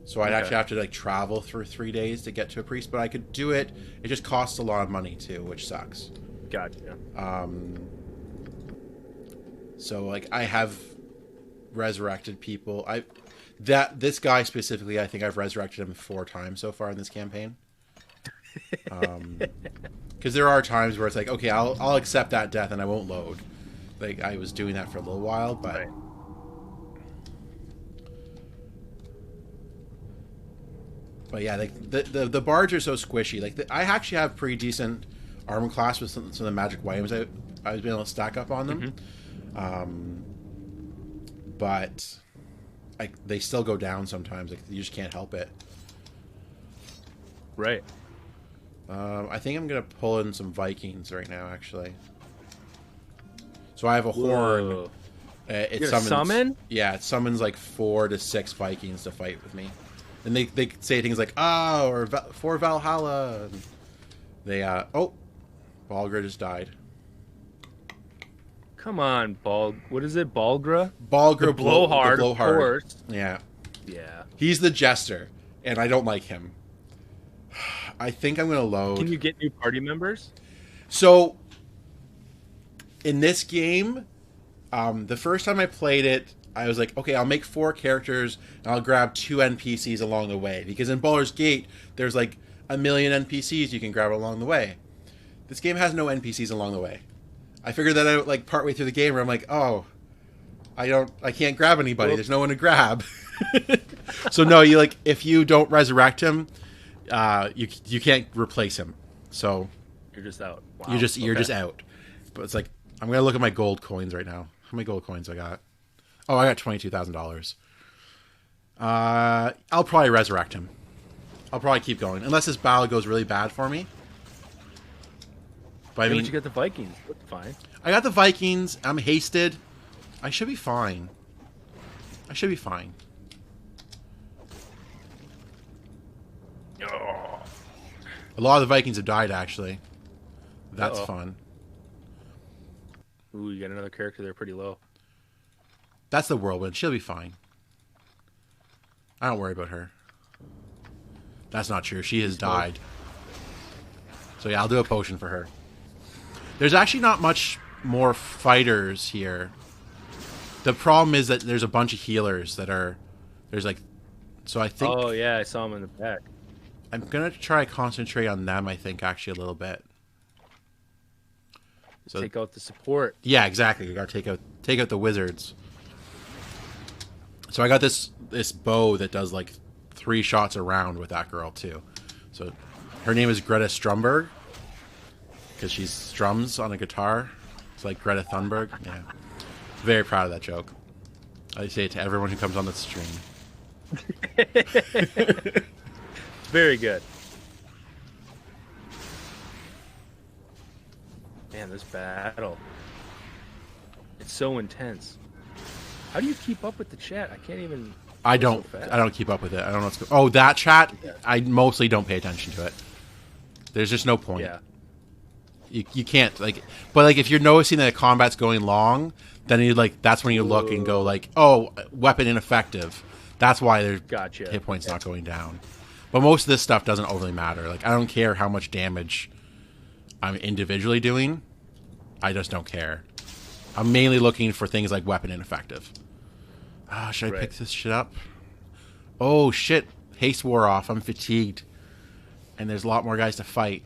So I'd Okay. actually have to like travel for 3 days to get to a priest, but I could do it. It just costs a lot of money too, which sucks. gotcha? So like I have resurrected people. This guy specifically, I think I've resurrected him 4 times so far in this campaign. Because there are times where it's like, okay, I'll accept that death and I won't load. Like I was doing that for a little while, but Right. but yeah, like the bards are so squishy. Like I actually have pretty decent armor class with some of the magic items I was able to stack up on them. But they still go down sometimes. Like you just can't help it. Right. I think I'm gonna pull in some Vikings right now, actually. So I have a horn. Whoa. It You're gonna summon? Yeah, it summons like 4 to 6 Vikings to fight with me, and they say things like "ah" or "for Valhalla." And they Balgra just died. Come on, what is it, Balgra? Balgra The blowhard, the of course. Yeah, Yeah. he's the jester, and I don't like him. I think I'm gonna load. Can you get new party members? So, in this game, the first time I played it, I was like, okay, I'll make 4 characters and I'll grab 2 NPCs along the way. Because in Baldur's Gate, there's like a million NPCs you can grab along the way. This game has no NPCs along the way. I figured that out like partway through the game where I'm like, oh, I can't grab anybody. Well- There's no one to grab. So no, if you don't resurrect him, you can't replace him. So You're just out. Wow. you're Okay. just out. But it's like I'm gonna look at my gold coins right now. How many gold coins I got? Oh, I got $22,000. I'll probably resurrect him. I'll probably keep going unless this battle goes really bad for me. But I Why mean, did you get the Vikings? That's fine. I got the Vikings. I'm hasted. I should be fine. I should be fine. Oh. A lot of the Vikings have died actually. That's Uh-oh. fun. Ooh, you got another character there pretty low. That's the whirlwind. She'll be fine. I don't worry about her. That's not true. She has died. So yeah, I'll do a potion for her. There's actually not much more fighters here. The problem is that there's a bunch of healers that are... There's like... So I think... Oh, yeah, I saw him in the back. I'm going to try to concentrate on them, I think, actually, a little bit. So, Take out the support. yeah, exactly. You got to take out the wizards. So I got this bow that does like 3 shots around with that girl too. So her name is Greta Stromberg because she strums on a guitar. It's like Greta Thunberg. Yeah, very proud of that joke. I say it to everyone who comes on the stream. Very good. Man, this battle. It's so intense. How do you keep up with the chat? I can't even... I go don't. so fast. I don't keep up with it. I don't know what's going. Oh, that chat. I mostly don't pay attention to it. There's just no point. Yeah. You can't like. But like, if you're noticing that combat's going long, then you like. That's when you look and go like, oh, weapon ineffective. That's why their Gotcha. hit points not going down. But most of this stuff doesn't overly matter. Like, I don't care how much damage I'm individually doing. I just don't care. I'm mainly looking for things like weapon ineffective. Should I pick this shit up? Oh, shit. Haste wore off. I'm fatigued. And there's a lot more guys to fight.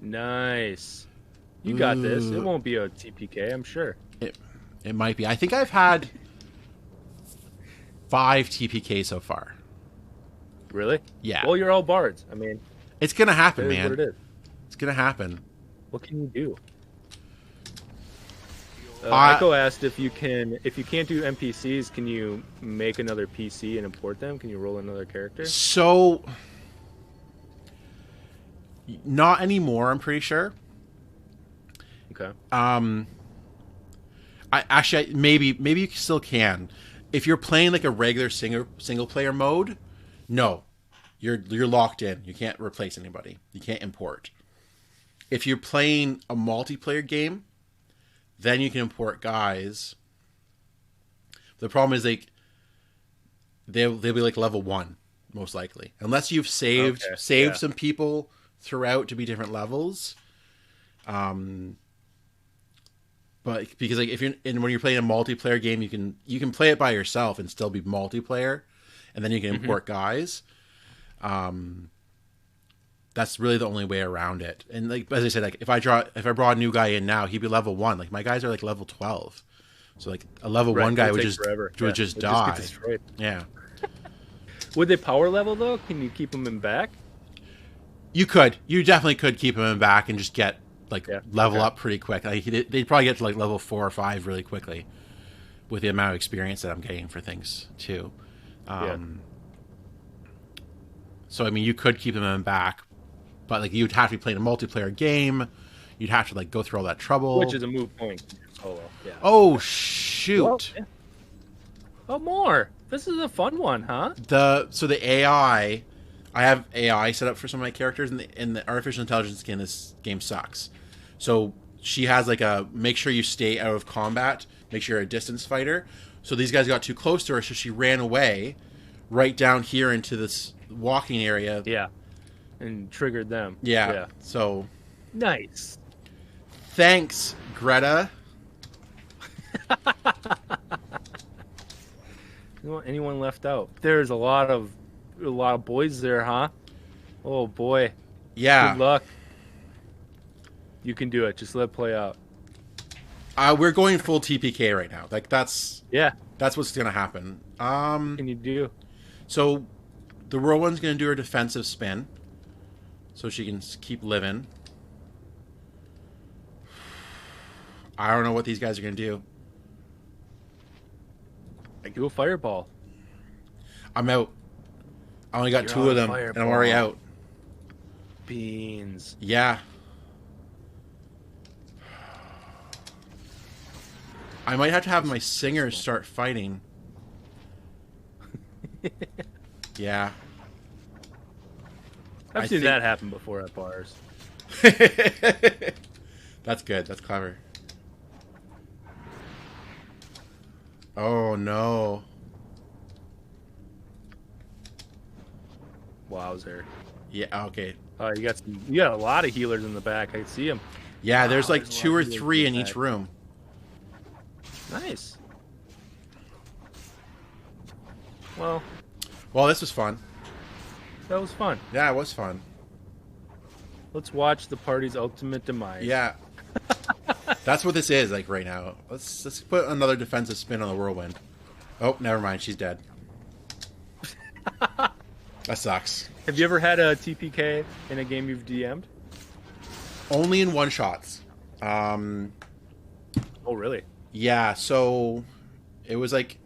Nice. You got this. It Ooh. won't be a TPK, I'm sure. It might be. I think I've had 5 TPK so far. Really? Yeah. Well, you're all bards. I mean, It's going to happen, it is man. what it is. It's going to happen. What can you do? Echo asked if you can't do NPCs, can you make another PC and import them? Can you roll another character? So, not anymore, I'm pretty sure. Okay. Maybe you still can. If you're playing like a regular single player mode, no. You're locked in. You can't replace anybody. You can't import. If you're playing a multiplayer game, then you can import guys. The problem is they'll be like level 1 most likely, unless you've saved some people throughout to be different levels. But because like when you're playing a multiplayer game, you can play it by yourself and still be multiplayer, and then you can import guys. That's really the only way around it. And like as I said, like if I brought a new guy in now, he'd be level 1. Like my guys are like level 12, so like a level 1 guy would just die. Just get destroyed. Yeah. Would they power level though? Can you keep them in back? You definitely could keep him in back and just get like level up pretty quick. Like they'd probably get to like level 4 or 5 really quickly with the amount of experience that I'm getting for things too. So I mean, you could keep them in back, but like you'd have to be playing a multiplayer game. You'd have to like go through all that trouble, Which is a moot point. Solo. Yeah. Oh shoot! Well, yeah. Oh, more. This is a fun one, huh? So the AI, I have AI set up for some of my characters, and the artificial intelligence in this game sucks. So she has like a make sure you stay out of combat, make sure you're a distance fighter. So these guys got too close to her, so she ran away right down here into this walking area. Yeah. And triggered them. Yeah. So nice. Thanks, Greta. Anyone left out? There's a lot of boys there, huh? Oh boy. Yeah. Good luck. You can do it. Just let it play out. We're going full TPK right now. Like that's what's gonna happen. What can you do? So the whirlwind's gonna do her defensive spin, so she can keep living. I don't know what these guys are gonna do. Do a fireball. I'm out. I only got 2 of them, and I'm already out. Beans. Yeah. I might have to have my singers start fighting. Yeah. I've seen that happen before at bars. That's good. That's clever. Oh no. Wowzer. Yeah. Okay. You got a lot of healers in the back. I can see them. Yeah. There's like there's a lot two of or healers three in in the each back. room. Nice. Well, Well, this was fun. that was fun. Yeah, it was fun. Let's watch the party's ultimate demise. Yeah. That's what this is like right now. Let's put another defensive spin on the whirlwind. Oh, never mind. She's dead. That sucks. Have you ever had a TPK in a game you've DM'd? Only in one shots. Oh, really? Yeah. So it was like.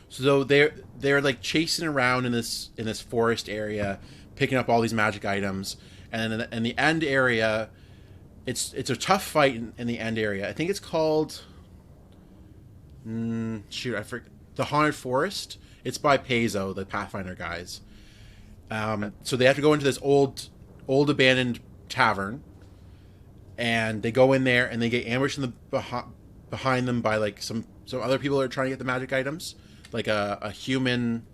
So they're like chasing around in this forest area, picking up all these magic items, and then in the end area, it's a tough fight in the end area. I think it's called. Shoot, I forget. The Haunted Forest. It's by Paizo, the Pathfinder guys. So they have to go into this old abandoned tavern, and they go in there and they get ambushed in the behind them by like some other people that are trying to get the magic items, like a human.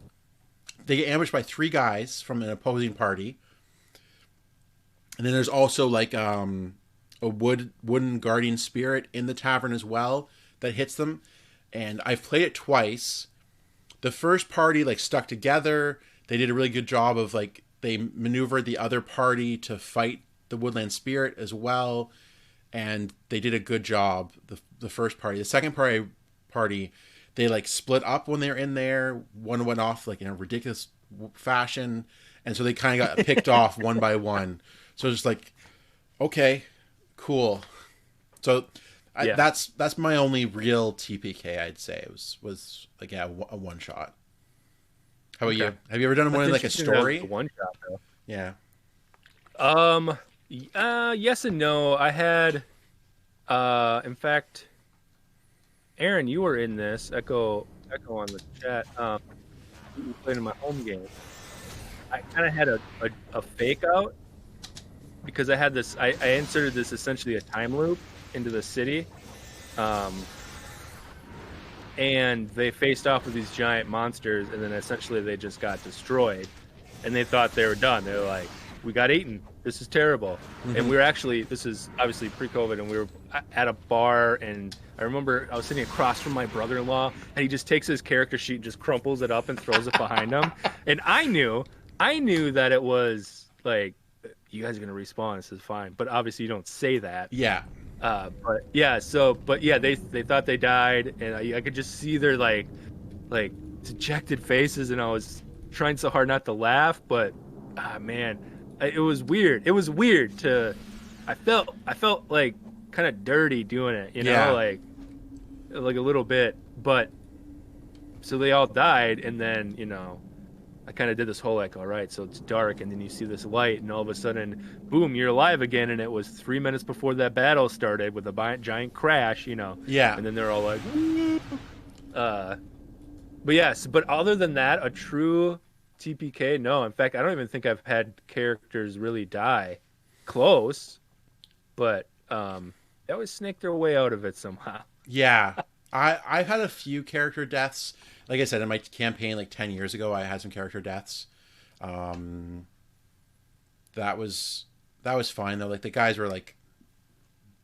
They get ambushed by three guys from an opposing party, and then there's also like a wooden guardian spirit in the tavern as well that hits them. And I've played it twice. The first party like stuck together. They did a really good job of like they maneuvered the other party to fight the woodland spirit as well, and they did a good job. The first party, the second party, they like split up when they were in there. One went off like in a ridiculous fashion, and so they kind of got picked off one by one. So it's just like, okay, cool. So Yeah. that's my only real TPK. I'd say it was like a one shot. How about you? Have you ever done one in like a story? One shot though. Yeah. Yes and no. I had, in fact, Aaron, you were in this. Echo on the chat. You played in my home game. I kind of had a fake out because I had this. I inserted this essentially a time loop into the city, and they faced off with these giant monsters, and then essentially they just got destroyed, and they thought they were done. They were like, "We got eaten. This is terrible." Mm-hmm. And we were actually, this is obviously pre-COVID, and we were at a bar, and I remember I was sitting across from my brother-in-law, and he just takes his character sheet, just crumples it up, and throws it behind him. And I knew that it was like, you guys are gonna respawn. This is fine, but obviously you don't say that. Yeah. But yeah, they thought they died, and I could just see their like dejected faces, and I was trying so hard not to laugh, but man, it was weird. It was weird to. I felt like kind of dirty doing it, you know, Yeah. like a little bit. But so they all died, and then I kind of did this whole like, all right, so it's dark, and then you see this light, and all of a sudden, boom, you're alive again, and it was 3 minutes before that battle started with a giant crash, Yeah. and then they're all like, but yes, but other than that, a true TPK, no. In fact, I don't even think I've had characters really die. Close, but they always snake their way out of it somehow. Yeah. I've had a few character deaths. Like I said, in my campaign like 10 years ago, I had some character deaths. That was fine though. Like the guys were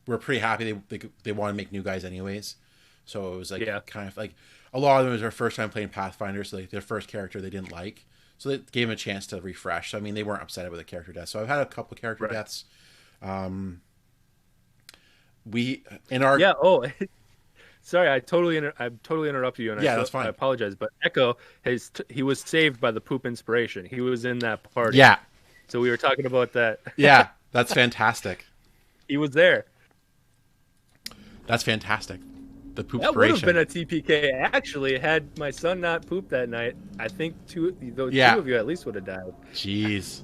pretty happy. They want to make new guys anyways. So it was like kind of like a lot of them was their first time playing Pathfinder, so like their first character they didn't like. So they gave them a chance to refresh. So, I mean, they weren't upset with a character death. So I've had a couple character deaths. Sorry, I totally interrupted you, and that's fine. I apologize. But Echo he was saved by the poop inspiration. He was in that party. Yeah. So we were talking about that. Yeah, that's fantastic. He was there. That's fantastic. The poop That would have inspiration. been a TPK. Actually, had my son not pooped that night, I think two of you at least would have died. Jeez.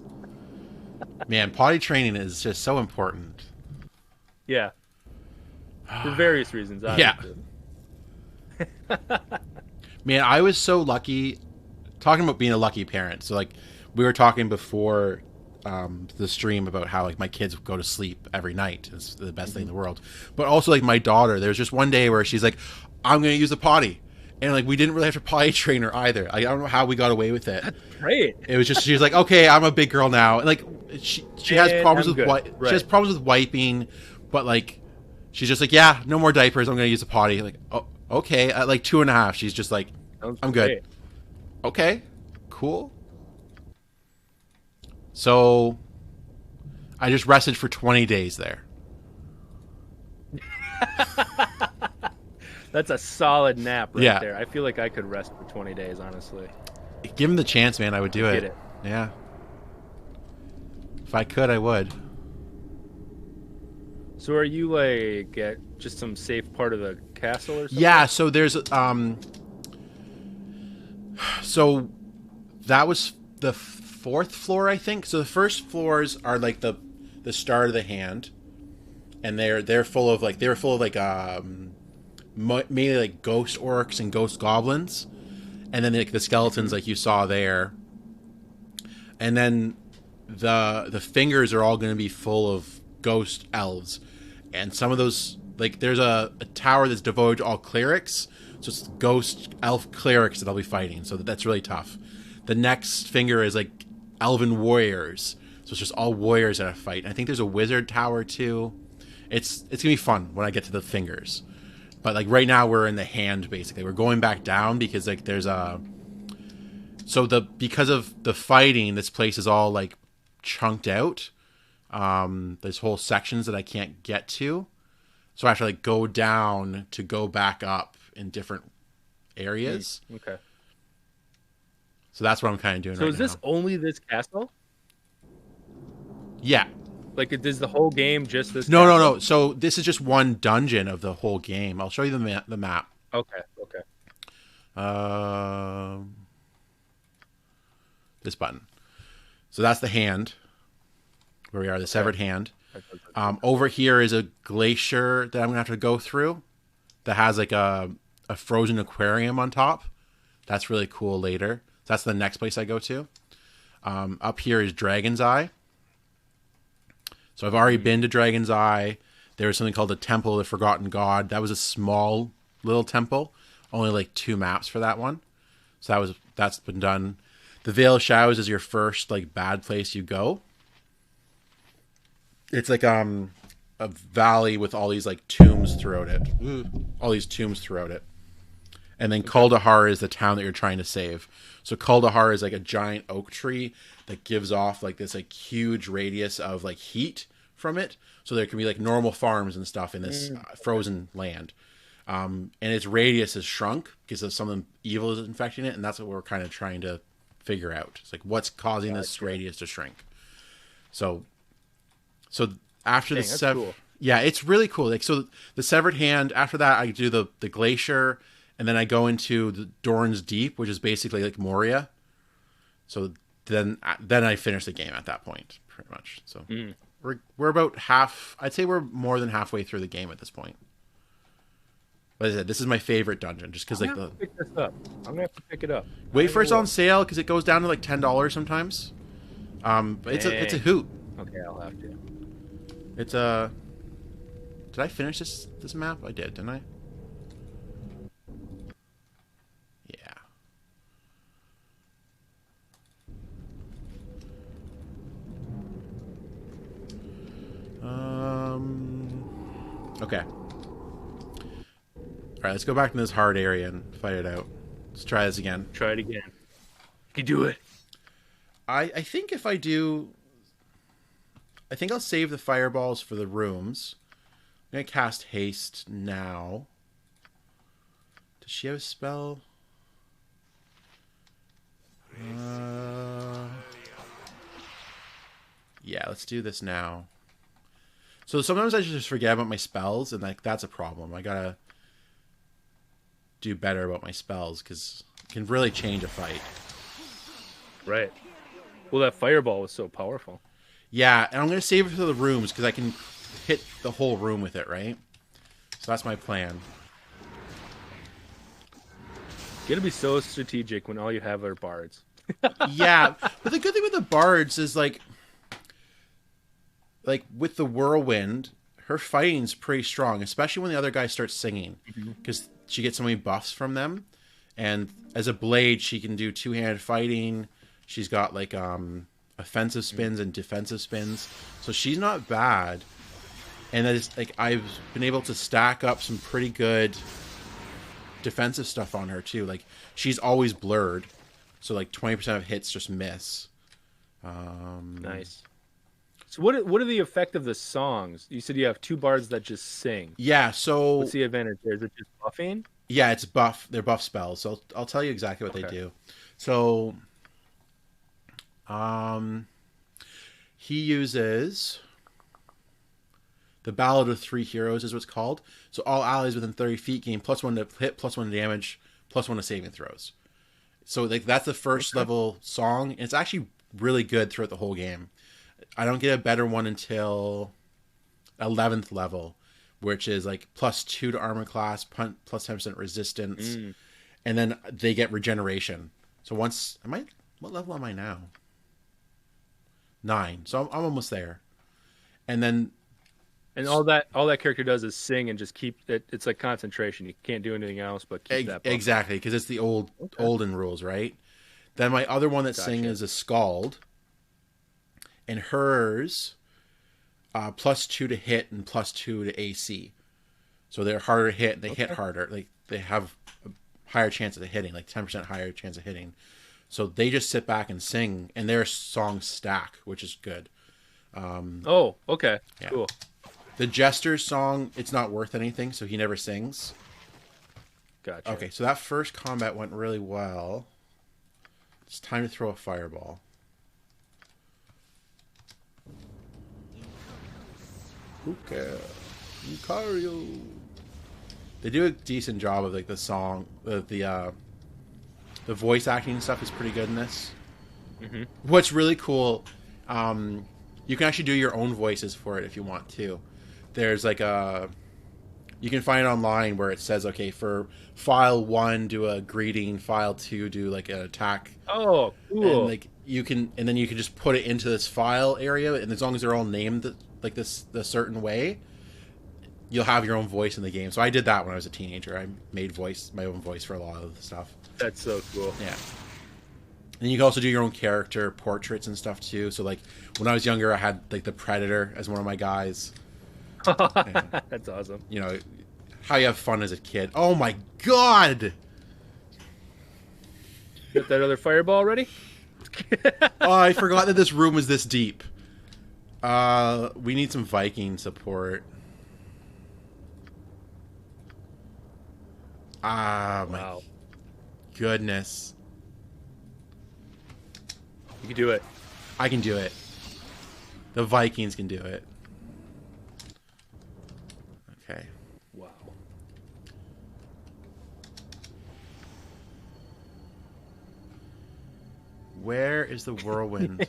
Man, potty training is just so important. Yeah. For various reasons, obviously. Man, I was so lucky. Talking about being a lucky parent. So, like, we were talking before the stream about how like my kids go to sleep every night. It's the best thing in the world. But also like my daughter, there's just one day where she's like, I'm going to use the potty. And like we didn't really have to potty train her either. I don't know how we got away with it. That's great. It was just she's like, okay, I'm a big girl now. And like she has problems with she has problems with wiping, but like she's just like, yeah, no more diapers. I'm going to use the potty. Like, oh, okay. At like 2.5, she's just like, I'm good. Okay, cool. So I just rested for 20 days there. That's a solid nap right there. I feel like I could rest for 20 days, honestly. Give him the chance, man. I would do it. Get it. Yeah. If I could, I would. So are you like at just some safe part of the castle or something? Yeah, so there's so that was the fourth floor, I think. So the first floors are like the start of the hand, and they're full of like mainly like ghost orcs and ghost goblins, and then like the skeletons like you saw there, and then the fingers are all going to be full of ghost elves, and some of those like there's a tower that's devoted to all clerics, so it's ghost elf clerics that I'll be fighting, so that's really tough. The next finger is like elven warriors, so it's just all warriors that I fight. And I think there's a wizard tower too. It's gonna be fun when I get to the fingers. But like right now we're in the hand basically. We're going back down because like there's because of the fighting, this place is all like chunked out. There's whole sections that I can't get to. So I have to like go down to go back up in different areas. Okay. So that's what I'm kind of doing right now. So is this only this castle? Yeah. Like, is the whole game just this? No. So this is just one dungeon of the whole game. I'll show you the map. Okay. This button. So that's the hand. Where we are, the severed hand. Over here is a glacier that I'm gonna have to go through. That has like a frozen aquarium on top. That's really cool later. So that's the next place I go to. Up here is Dragon's Eye. So I've already been to Dragon's Eye. There was something called the Temple of the Forgotten God. That was a small little temple. Only like 2 maps for that one. So that's been done. The Vale of Shadows is your first like bad place you go. It's like a valley with all these like tombs throughout it. All these tombs throughout it. And then Kuldahar is the town that you're trying to save. So Kuldahar is like a giant oak tree that gives off like this like huge radius of like heat from it. So there can be like normal farms and stuff in this frozen land. And its radius is shrunk because of something evil is infecting it. And that's what we're kind of trying to figure out. It's like what's causing this radius to shrink. So after cool. Yeah, it's really cool. Like, so the severed hand, after that I do the glacier, and then I go into the Dorn's Deep, which is basically like Moria. So then I finish the game at that point, pretty much. So we're about half. I'd say we're more than halfway through the game at this point. But as I said, this is my favorite dungeon, just because like pick this up. I'm gonna have to pick it up. Wait for it's on sale because it goes down to like $10 sometimes. But it's a hoot. Okay, I'll have to. It's a. Did I finish this map? I did, didn't I? Yeah. Okay. All right, let's go back to this hard area and fight it out. Let's try this again. Try it again. You do it. I think if I do, I think I'll save the fireballs for the rooms. I'm gonna cast haste now. Does she have a spell? Yeah, let's do this now. So sometimes I just forget about my spells, and like that's a problem. I gotta do better about my spells because it can really change a fight. Right. Well, that fireball was so powerful. Yeah, and I'm gonna save it for the rooms because I can hit the whole room with it, right? So that's my plan. You gotta be so strategic when all you have are bards. Yeah, but the good thing with the bards is like like with the whirlwind, her fighting's pretty strong, especially when the other guy starts singing, because she gets so many buffs from them. And as a blade, she can do two-handed fighting. She's got like offensive spins and defensive spins, so she's not bad. And that is like I've been able to stack up some pretty good defensive stuff on her too. Like she's always blurred, so like 20% of hits just miss. Nice. So what are the effect of the songs? You said you have two bards that just sing. Yeah, so What's the advantage there? Is it just buffing? yeah, it's buff. They're buff spells. So I'll tell you exactly what they do. So, he uses the Ballad of Three Heroes is what's called. So all allies within 30 feet gain +1 to hit, +1 to damage, +1 to saving throws. So like that's the first level song. And it's actually really good throughout the whole game. I don't get a better one until 11th level, which is like +2 to armor class, +10% resistance, and then they get regeneration. So once what level am I now? 9. So I'm almost there. And then all that character does is sing and just keep it. It's like concentration. You can't do anything else but keep that buff. Exactly, because it's the olden rules, right? Then my other one that sing is a Scald, and hers +2 to hit and +2 to AC. So they're harder to hit and they hit harder. Like they have a higher chance of hitting, like 10% higher chance of hitting. So they just sit back and sing, and their songs stack, which is good. Oh, okay. Yeah. Cool. The Jester's song, it's not worth anything, so he never sings. Gotcha. Okay, so that first combat went really well. It's time to throw a fireball. Lucario. They do a decent job of like the song, the voice acting and stuff is pretty good in this. Mm-hmm. What's really cool, you can actually do your own voices for it if you want to. There's like you can find it online where it says, okay, for file 1 do a greeting, file 2 do like an attack. Oh, cool. And like and then you can just put it into this file area, and as long as they're all named like this the certain way, you'll have your own voice in the game. So I did that when I was a teenager. I made my own voice for a lot of the stuff. That's so cool. Yeah. And you can also do your own character portraits and stuff too. So like when I was younger, I had like the Predator as one of my guys. That's awesome. You know, how you have fun as a kid. Oh my god! Got that other fireball ready? Oh, I forgot that this room was this deep. We need some Viking support. Ah, my goodness. You can do it. I can do it. The Vikings can do it. Okay. Wow. Where is the whirlwind?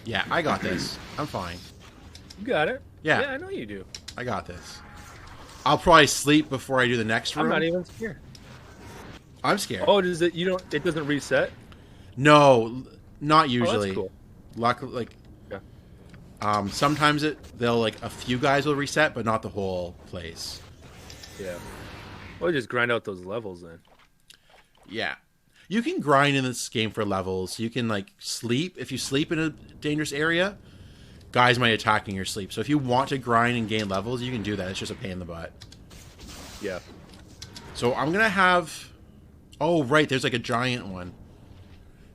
Yeah, I got this. I'm fine. You got it. Yeah. Yeah, I know you do. I got this. I'll probably sleep before I do the next room. I'm not even scared. I'm scared. Oh, does it? It doesn't reset? No, not usually. Oh, that's cool. Luckily, sometimes they'll like a few guys will reset, but not the whole place. Yeah. Well, just grind out those levels then. Yeah. You can grind in this game for levels. You can like sleep. If you sleep in a dangerous area, guys might attack in your sleep. So if you want to grind and gain levels, you can do that. It's just a pain in the butt. Yeah. So I'm going to have... Oh, right. There's like a giant one.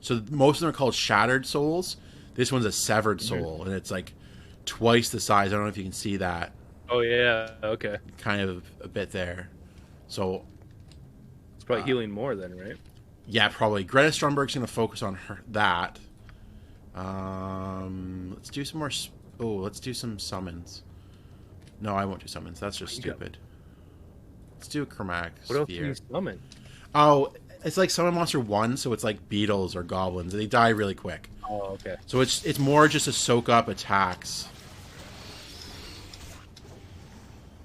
So most of them are called Shattered Souls. This one's a Severed Soul, and it's like twice the size. I don't know if you can see that. Oh, yeah. Okay. Kind of a bit there. So... It's probably healing more then, right? Yeah, probably. Greta Stromberg's going to focus on that. Let's do some more... let's do some summons. No, I won't do summons. That's just stupid. Let's do a Chromatic Sphere. What else can you summon? Oh, it's like Summon Monster 1, so it's like beetles or goblins. They die really quick. Oh, okay. So it's more just to soak up attacks.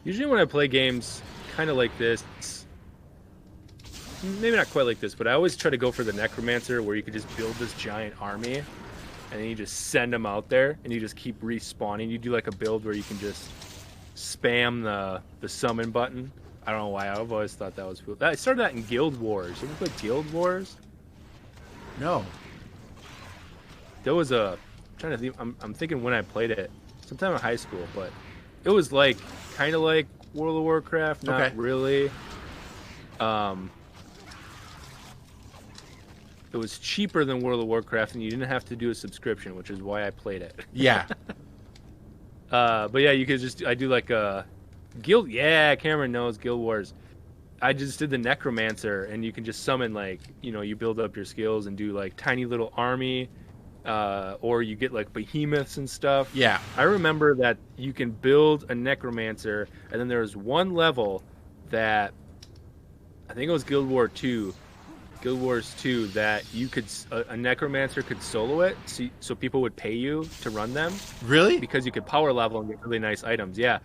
Usually when I play games kind of like this, maybe not quite like this, but I always try to go for the necromancer, where you could just build this giant army, and then you just send them out there, and you just keep respawning. You do like a build where you can just spam the summon button. I don't know why. I've always thought that was cool. I started that in Guild Wars. You ever play Guild Wars? No. There was a, I'm trying to think. I'm thinking when I played it, sometime in high school, but it was like kind of like World of Warcraft, not really. It was cheaper than World of Warcraft, and you didn't have to do a subscription, which is why I played it. Yeah. But yeah, you could just, I do like a guild. Yeah, Cameron knows Guild Wars. I just did the necromancer, and you can just summon, like, you know, you build up your skills and do like tiny little army, or you get like behemoths and stuff. Yeah. I remember that you can build a necromancer, and then there was one level that I think it was Guild Wars 2, that you could, a necromancer could solo it, so people would pay you to run them. Really? Because you could power level and get really nice items. Yeah.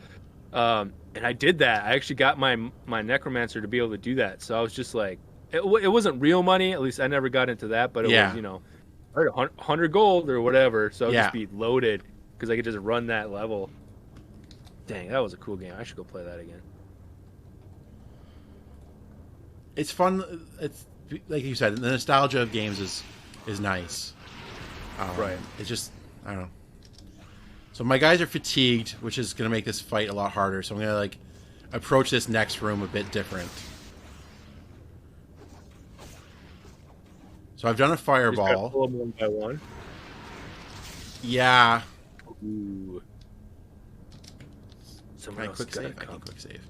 And I did that. I actually got my necromancer to be able to do that. So I was just like, it wasn't real money. At least I never got into that, but it was, you know, 100 gold or whatever. So I'd just be loaded because I could just run that level. Dang, that was a cool game. I should go play that again. It's fun. It's like you said, the nostalgia of games is nice. Right. It's just, I don't know. So my guys are fatigued, which is going to make this fight a lot harder. So I'm going to like approach this next room a bit different. So I've done a fireball. Pull them one by one. Yeah. Ooh. Someone else Quick gotta save. I come. can quick save.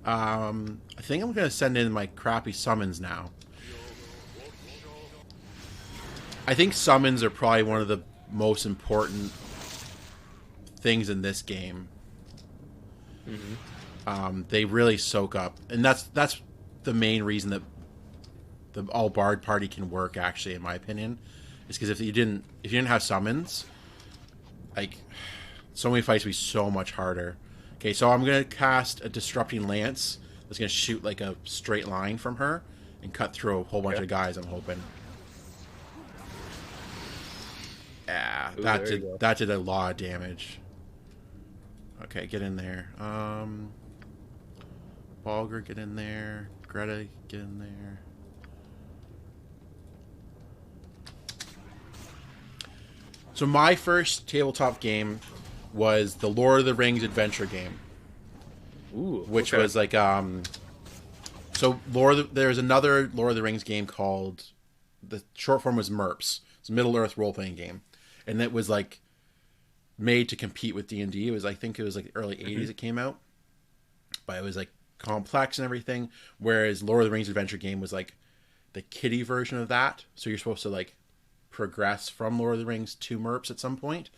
I think I'm going to send in my crappy summons now. I think summons are probably one of the most important things in this game. They really soak up, and that's the main reason that the all bard party can work. Actually, in my opinion, is because if you didn't have summons, like so many fights would be so much harder. Okay, so I'm gonna cast a disrupting lance that's gonna shoot like a straight line from her and cut through a whole bunch of guys. I'm hoping. Yeah, Ooh, that did a lot of damage. Okay, get in there. Balgr, get in there. Greta, get in there. So my first tabletop game was the Lord of the Rings adventure game. Ooh, which was like so there's another Lord of the Rings game called, the short form was MERPS. It's a Middle Earth role playing game, and it was like made to compete with D&D. It was, I think it was like early 80s it came out, but it was like complex and everything, whereas Lord of the Rings adventure game was like the kiddie version of that. So you're supposed to like progress from Lord of the Rings to MERPS at some point.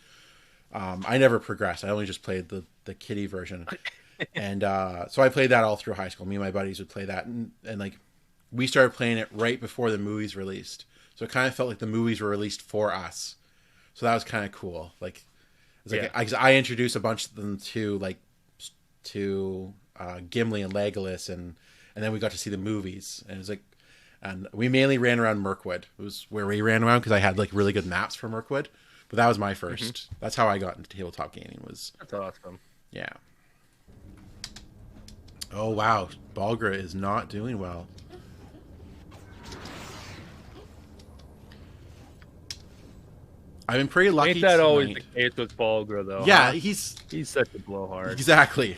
I never progressed. I only just played the kiddie version. And so I played that all through high school. Me and my buddies would play that, and like we started playing it right before the movies released. So it kind of felt like the movies were released for us. So that was kind of cool. Like, it's like I introduced a bunch of them to Gimli and Legolas, and then we got to see the movies, and it was like, and we mainly ran around Mirkwood. It was where we ran around because I had like really good maps for Mirkwood. But that was my first. That's how I got into tabletop gaming. That's awesome. Yeah. Oh wow, Balgr is not doing well. I've been pretty lucky. Ain't that always the case with Balgr, though? Yeah, huh? he's such a blowhard. Exactly.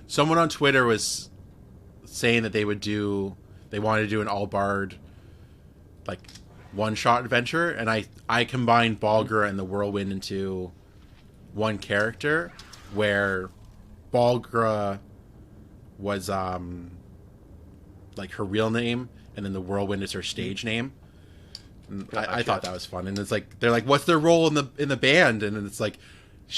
Someone on Twitter was saying that they wanted to do an all bard like one shot adventure, and I combined Balgr and the Whirlwind into one character, where Balgr was like her real name, and then the Whirlwind is her stage name. I thought that was fun, and it's like they're like, "What's their role in the band?" And then it's like,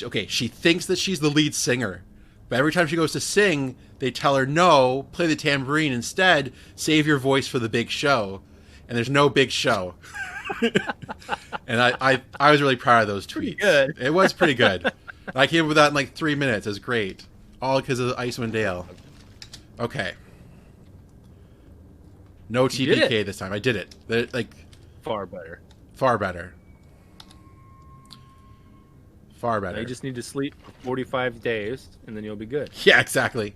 okay, she thinks that she's the lead singer, but every time she goes to sing, they tell her, "No, play the tambourine instead. Save your voice for the big show." And there's no big show. And I was really proud of those tweets. Pretty good. It was pretty good. I came up with that in like 3 minutes. It was great, all because of Icewind Dale. Okay. No You did TPK it. this time. I did it. Like, Far better. far better. Far Now better. you just need to sleep for 45 days, and then you'll be good. Yeah, exactly.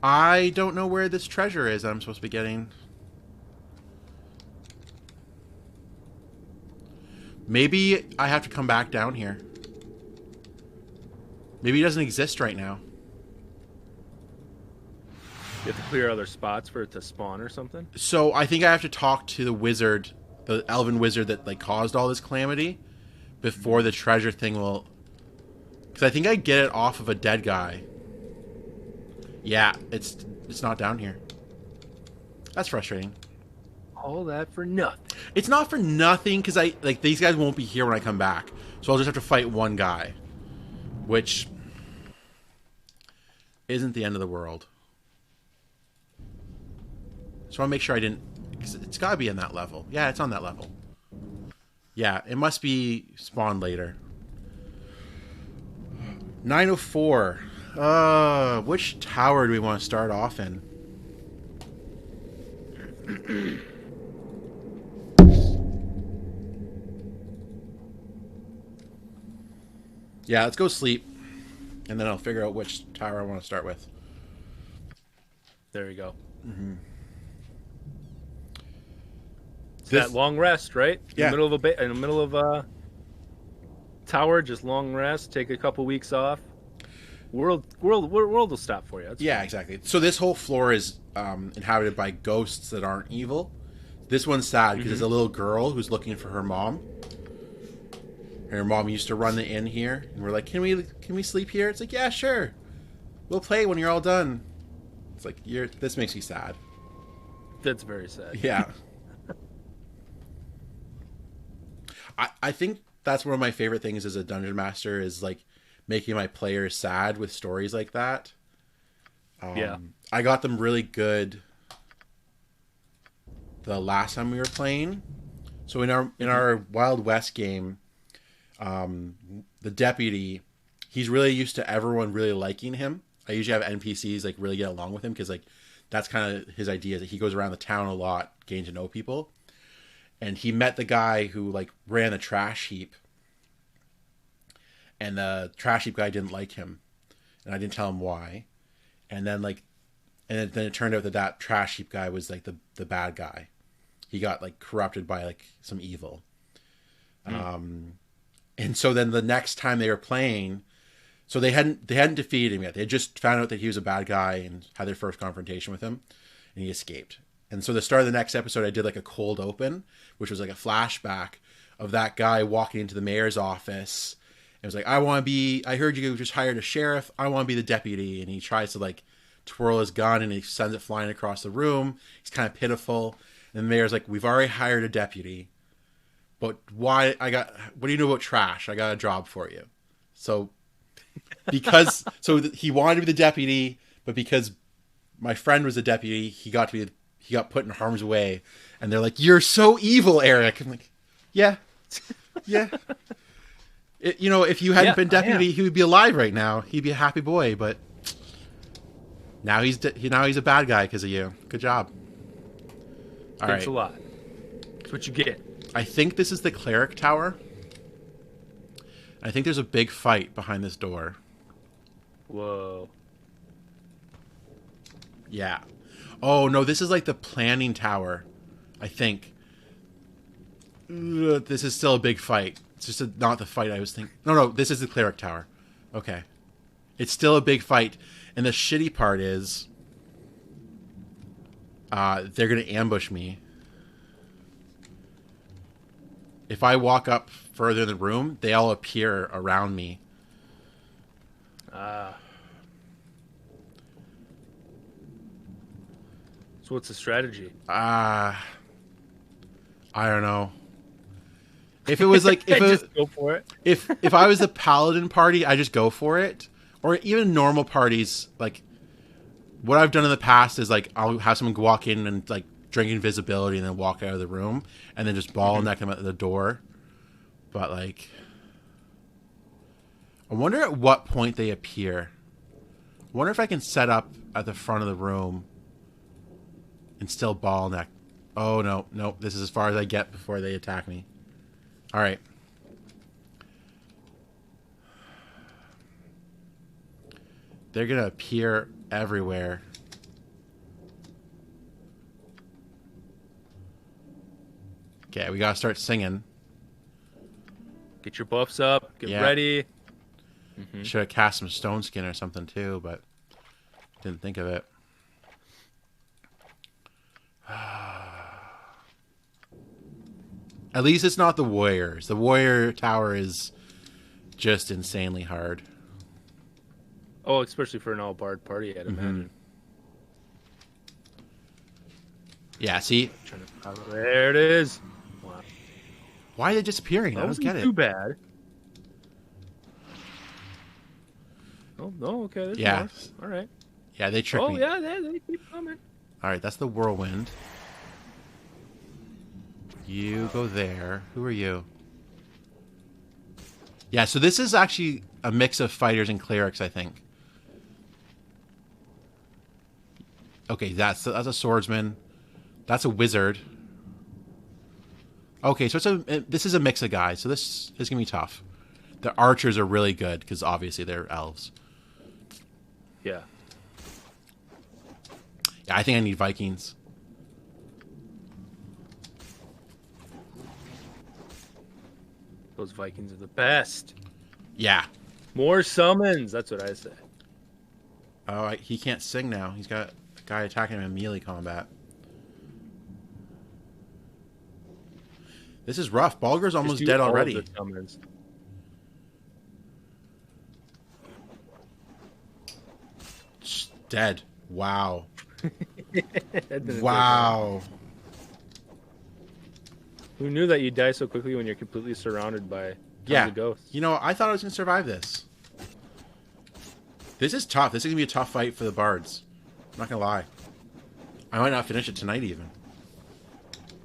I don't know where this treasure is I'm supposed to be getting. Maybe I have to come back down here. Maybe it doesn't exist right now. You have to clear other spots for it to spawn or something. So I think I have to talk to the wizard, the elven wizard that like caused all this calamity, before the treasure thing will. Because I think I get it off of a dead guy. Yeah, it's not down here. That's frustrating. All that for nothing. It's not for nothing because I like these guys won't be here when I come back, so I'll just have to fight one guy, which isn't the end of the world. So I want to make sure I didn't. It's got to be in that level. Yeah, it's on that level. Yeah, it must be spawned later. 904. Which tower do we want to start off in? Yeah, let's go sleep, and then I'll figure out which tower I want to start with. There you go. Mm-hmm. It's that long rest, right? Yeah. In the middle of a tower, just long rest. Take a couple weeks off. World will stop for you. Yeah, exactly. So this whole floor is inhabited by ghosts that aren't evil. This one's sad because it's a little girl who's looking for her mom. And her mom used to run the inn here, and we're like, "Can we sleep here?" It's like, "Yeah, sure. We'll play when you're all done." It's like, this makes me sad. That's very sad. Yeah. I think that's one of my favorite things as a dungeon master is like making my players sad with stories like that. Yeah. I got them really good the last time we were playing. So in our Wild West game, the deputy, he's really used to everyone really liking him. I usually have NPCs like really get along with him because like that's kind of his idea, that he goes around the town a lot, getting to know people. And he met the guy who like ran the trash heap, and the trash heap guy didn't like him, and I didn't tell him why. And then then it turned out that trash heap guy was like the bad guy. He got like corrupted by like some evil. And so then the next time they were playing, so they hadn't defeated him yet. They had just found out that he was a bad guy and had their first confrontation with him, and he escaped. And so the start of the next episode, I did like a cold open, which was like a flashback of that guy walking into the mayor's office. It was like, I heard you just hired a sheriff. I want to be the deputy. And he tries to like twirl his gun and he sends it flying across the room. He's kind of pitiful. And the mayor's like, we've already hired a deputy. But what do you know about trash? I got a job for you. So he wanted to be the deputy, but because my friend was a deputy, he got put in harm's way. And they're like, you're so evil, Eric. I'm like, yeah. Yeah. If you hadn't been deputy, he would be alive right now. He'd be a happy boy, but now he's a bad guy because of you. Good job. All Thanks right. a lot. That's what you get. I think this is the cleric tower. I think there's a big fight behind this door. Whoa. Yeah. Oh, no, this is like the planning tower, I think. This is still a big fight. It's just not the fight I was thinking. No, this is the cleric tower. Okay. It's still a big fight. And the shitty part is they're going to ambush me. If I walk up further in the room, they all appear around me. So what's the strategy? I don't know. If it was like Just go for it. if I was the paladin party, I just go for it. Or even normal parties, like what I've done in the past is like I'll have someone walk in and like drink invisibility and then walk out of the room and then just neck them at the door. But like, I wonder at what point they appear. I wonder if I can set up at the front of the room Instill ball neck. Oh, no. Nope. This is as far as I get before they attack me. All right. They're going to appear everywhere. Okay, we got to start singing. Get your buffs up. Get ready. Should have cast some Stone Skin or something too, but didn't think of it. At least it's not the Warriors. The Warrior Tower is just insanely hard. Oh, especially for an all-bard party, I'd imagine. Yeah, see? There it is. Wow. Why are they disappearing? I don't get it. Too bad. Oh, no, okay. There's more. All right. Yeah, they tricked me. Oh, yeah, they keep coming. All right, that's the Whirlwind. You go there. Who are you? Yeah, so this is actually a mix of fighters and clerics, I think. Okay, that's a swordsman. That's a wizard. Okay, so this is a mix of guys, so this is going to be tough. The archers are really good, because obviously they're elves. Yeah. Yeah, I think I need Vikings. Those Vikings are the best. Yeah. More summons. That's what I say. Oh, he can't sing now. He's got a guy attacking him in melee combat. This is rough. Balgur's almost dead already. Dead. Wow. Wow. Who knew that you die so quickly when you're completely surrounded by tons of ghosts? You know, I thought I was going to survive this. This is tough. This is going to be a tough fight for the bards. I'm not going to lie. I might not finish it tonight even.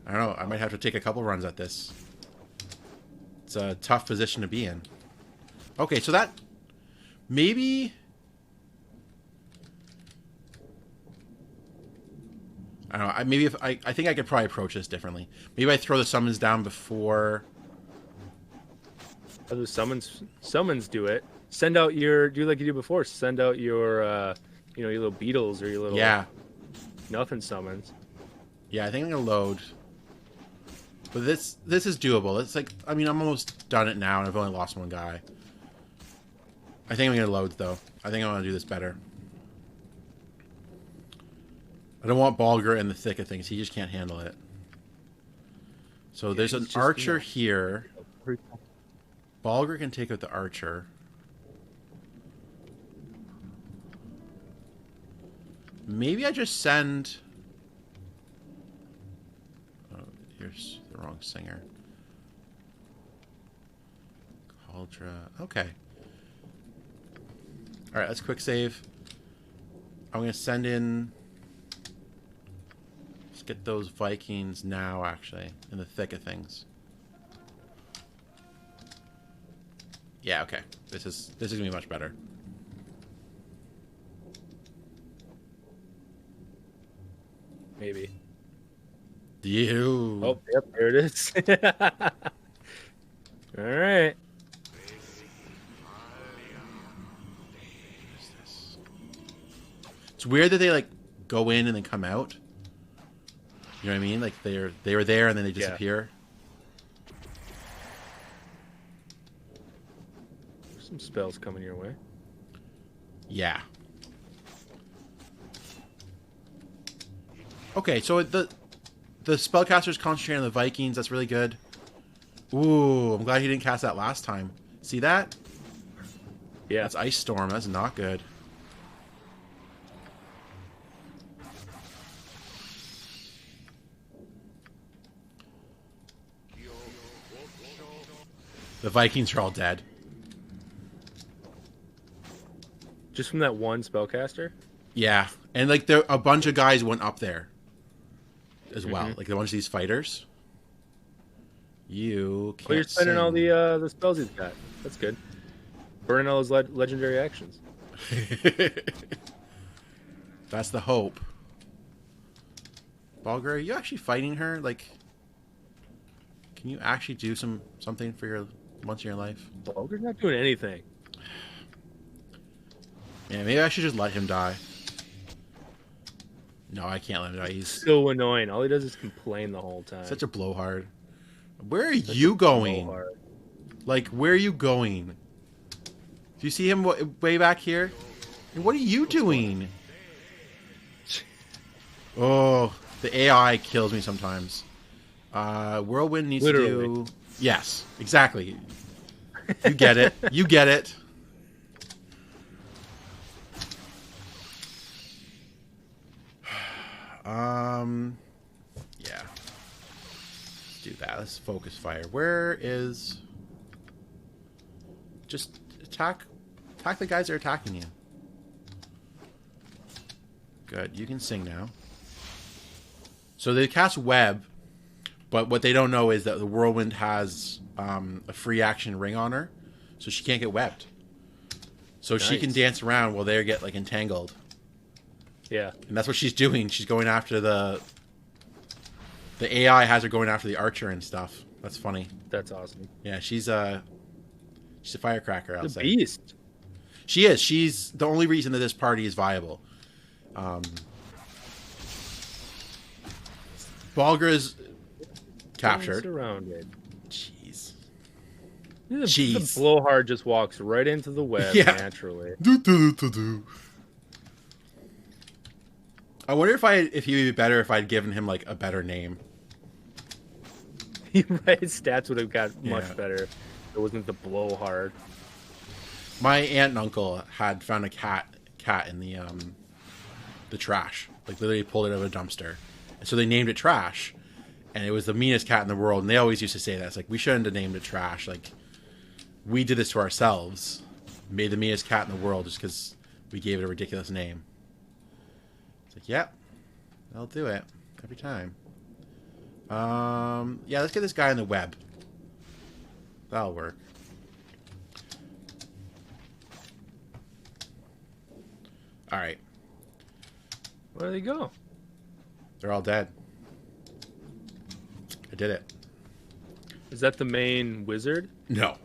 I don't know. I might have to take a couple runs at this. It's a tough position to be in. Okay, so that... Maybe... I don't know. Maybe if I think I could probably approach this differently. Maybe I throw the summons down before... Oh, the summons do it. Send out do like you did before. Send out your, your little beetles or your little... Nothing summons. Yeah, I think I'm going to load... But this is doable. It's like, I mean, I'm almost done it now, and I've only lost one guy. I think I'm going to load, though. I think I want to do this better. I don't want Balgur in the thick of things. He just can't handle it. So there's an archer here. Balgur can take out the archer. Maybe I just send... Oh, here's the wrong singer. Cauldra. Okay. Alright, let's quick save. I'm going to send in... Let's get those Vikings now, actually, in the thick of things. Yeah, okay. This is going to be much better. Maybe. You. Oh, yep, there it is. All right. It's weird that they like go in and then come out. You know what I mean? Like they were there and then they disappear. There's some spells coming your way. Yeah. Okay, so the spellcaster's concentrating on the Vikings. That's really good. Ooh, I'm glad he didn't cast that last time. See that? Yeah. That's Ice Storm. That's not good. The Vikings are all dead. Just from that one spellcaster? Yeah. And like a bunch of guys went up there as well. Like a bunch of these fighters. You can't you're spending sing. all the spells he's got. That's good. Burning all his legendary actions. That's the hope. Balgur, are you actually fighting her? Like, can you actually do something for your once in your life? Balgur's not doing anything. Yeah, maybe I should just let him die. No, I can't let him die. He's So annoying. All he does is complain the whole time. such a blowhard. Where are you going? Blowhard. Like, where are you going? Do you see him way back here? And what are you doing? Oh, the AI kills me sometimes. Whirlwind needs Literally. to do... Yes, exactly. You get it. You get it. Yeah. Let's do that. Let's focus fire. Where is... Just attack the guys that are attacking you. Good. You can sing now. So they cast Web, but what they don't know is that the Whirlwind has a free action ring on her, so she can't get webbed. So she can dance around while they get like entangled. Yeah. And that's what she's doing. She's going after the AI has her going after the archer and stuff. That's funny. That's awesome. Yeah, she's a firecracker, I'll say. Beast. She is. She's the only reason that this party is viable. Balgur is captured. Surrounded. Jeez. The blowhard just walks right into the web naturally. I wonder if he would be better if I'd given him like a better name. His stats would have got much better. It wasn't the blowhard. My aunt and uncle had found a cat in the trash. Like literally pulled it out of a dumpster. And so they named it Trash. And it was the meanest cat in the world. And they always used to say that. It's like, we shouldn't have named it Trash. Like, we did this to ourselves. Made the meanest cat in the world just because we gave it a ridiculous name. It's like, yep. I'll do it. Every time. Yeah, let's get this guy in the web. That'll work. Alright. Where do they go? They're all dead. I did it. Is that the main wizard? No.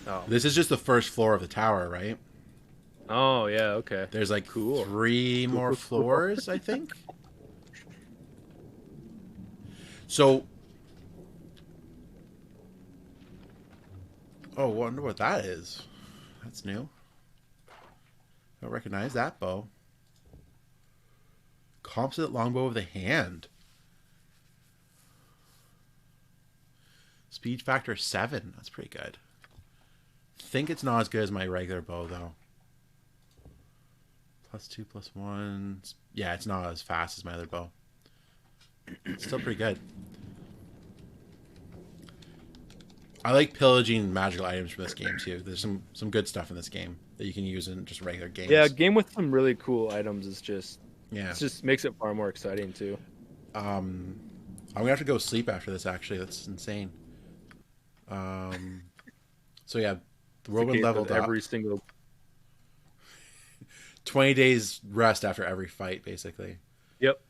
Oh. This is just the first floor of the tower, right? Oh, yeah, okay. There's like Cool. 3 more floors, I think. So... Oh, I wonder what that is. That's new. I don't recognize that bow. Composite longbow of the hand. Speed factor 7. That's pretty good. I think it's not as good as my regular bow, though. +2, +1. Yeah, it's not as fast as my other bow. It's still pretty good. I like pillaging magical items from this game, too. There's some good stuff in this game that you can use in just regular games. Yeah, a game with some really cool items is just... Yeah. It just makes it far more exciting, too. I'm going to have to go sleep after this, actually. That's insane. So, yeah. The Whirlwind leveled up. Every single... 20 days rest after every fight, basically. Yep.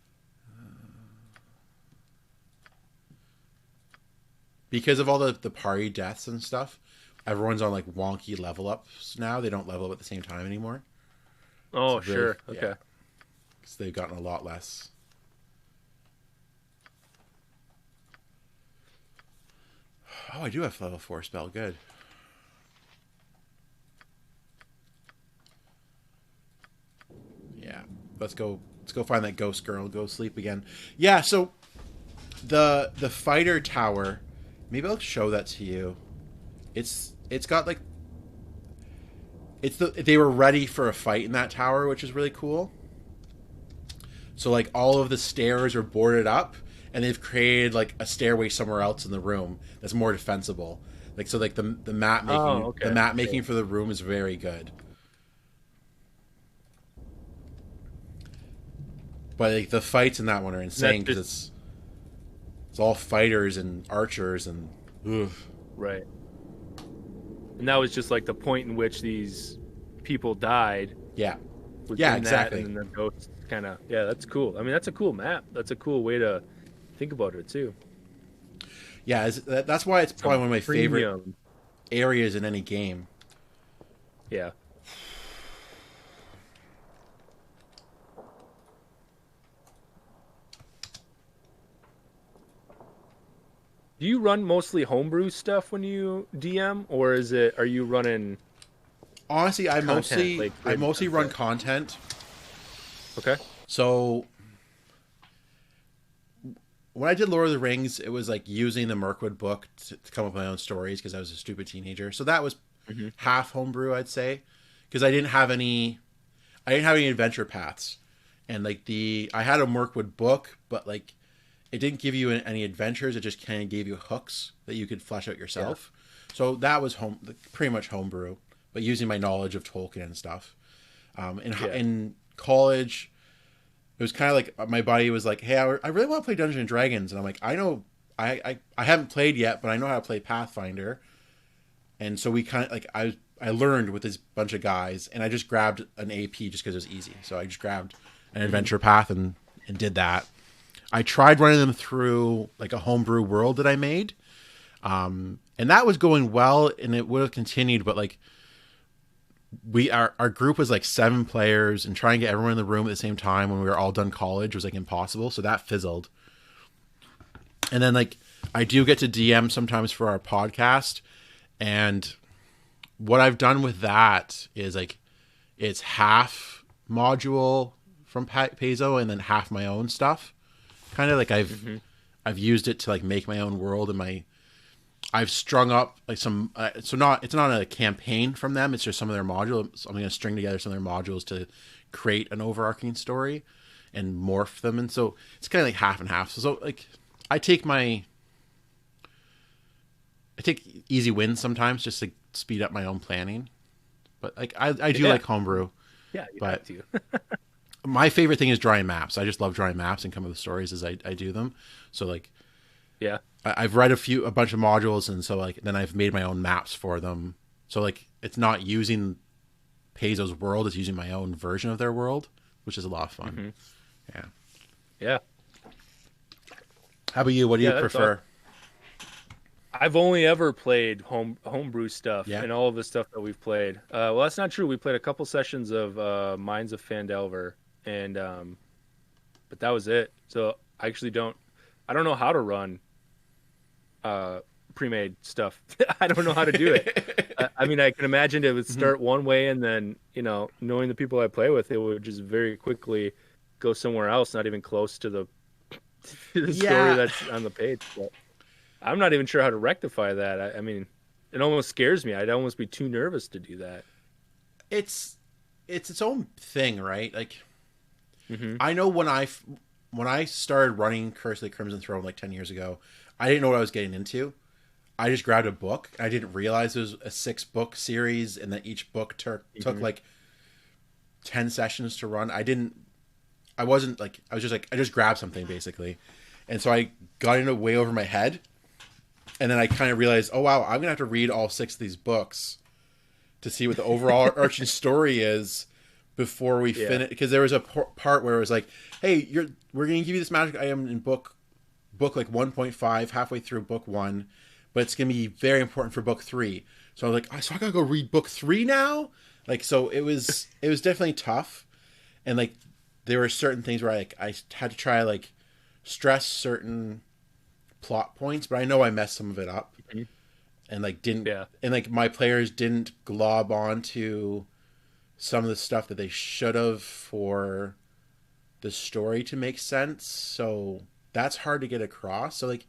Because of all the party deaths and stuff, everyone's on like wonky level ups now. They don't level up at the same time anymore. Oh, really, sure. Okay. Because they've gotten a lot less. Oh, I do have level 4 spell. Good. Yeah. Let's go find that ghost girl. Go sleep again. Yeah, so the fighter tower, maybe I'll show that to you. It's got like they were ready for a fight in that tower, which is really cool. So like all of the stairs are boarded up, and they've created like a stairway somewhere else in the room that's more defensible. Like so, like the map making the map making for the room is very good. But like the fights in that one are insane because it's all fighters and archers and oof. Right. And that was just like the point in which these people died. Yeah. was Yeah, in exactly. That, and then the ghosts kind of, yeah, that's cool. I mean, that's a cool map. That's a cool way to think about it too. Yeah, that's why it's probably Some one of my favorite premium. areas in any game. Yeah. Do you run mostly homebrew stuff when you DM, or are you running Honestly, content, like I created mostly run content? content. Okay. So when I did Lord of the Rings, it was like using the Mirkwood book to come up with my own stories because I was a stupid teenager. So that was Hmm. half homebrew, I'd say, because I didn't have any adventure paths, and like I had a Mirkwood book, but like it didn't give you any adventures. It just kind of gave you hooks that you could flesh out Yeah. yourself. So that was pretty much homebrew, but using my knowledge of Tolkien and stuff. Yeah. In college, it was kind of like my buddy was like, "Hey, I really want to play Dungeons and Dragons," and I'm like, "I know, I haven't played yet, but I know how to play Pathfinder." And so we kind of like I learned with this bunch of guys, and I just grabbed an AP just because it was easy. So I just grabbed an Hmm. adventure path and did that. I tried running them through like a homebrew world that I made, and that was going well, and it would have continued, but like our group was like 7 players, and trying to get everyone in the room at the same time when we were all done college was like impossible. So that fizzled. And then like I do get to DM sometimes for our podcast, and what I've done with that is like it's half module from Paizo and then half my own stuff. Kind of like Hmm. I've used it to like make my own world, and I've strung up like some so not it's not a campaign from them, it's just some of their modules. So I'm going to string together some of their modules to create an overarching story and morph them, and so it's kind of like half and half. So like I take my I take easy wins sometimes just to speed up my own planning. But like I do Yeah. like homebrew, Yeah. You have but to. my favorite thing is drawing maps. I just love drawing maps and coming up with stories as I do them. So like Yeah. I've read a bunch of modules, and so like then I've made my own maps for them. So like it's not using Paizo's world; it's using my own version of their world, which is a lot of fun. Hmm. Yeah. Yeah. How about you? What do you Yeah. That's awesome. prefer? I've only ever played homebrew stuff Yeah. and all of the stuff that we've played. Well, that's not true. We played a couple sessions of Mines of Phandelver, and but that was it. So I actually don't. I don't know how to run uh, pre-made stuff. I don't know how to do it. I mean, I can imagine it would Mhm. start one way, and then knowing the people I play with, it would just very quickly go somewhere else, not even close to the to the story Yeah, that's on the page. But I'm not even sure how to rectify that. I mean, it almost scares me. I'd almost be too nervous to do that. it's its own thing, right? Like Hmm. I know when I started running Curse of the Crimson Throne like 10 years ago, I didn't know what I was getting into. I just grabbed a book. I didn't realize it was a 6 book series, and that each book took Hmm. like 10 sessions to run. I wasn't like I was just like I just grabbed something basically, and so I got into way over my head, and then I kind of realized, oh wow, I'm gonna have to read all 6 of these books to see what the overall arching story is before we Yeah. finish. Because there was a part where it was like, hey, we're gonna give you this magic item in book like 1.5, halfway through book 1, but it's gonna be very important for book 3. So I was like, oh, so I gotta go read book 3 now. Like so, it was definitely tough, and like there were certain things where I had to try like stress certain plot points, but I know I messed some of it up, Mhm. and like didn't Yeah. and like my players didn't glob onto some of the stuff that they should have for the story to make sense. So that's hard to get across. So like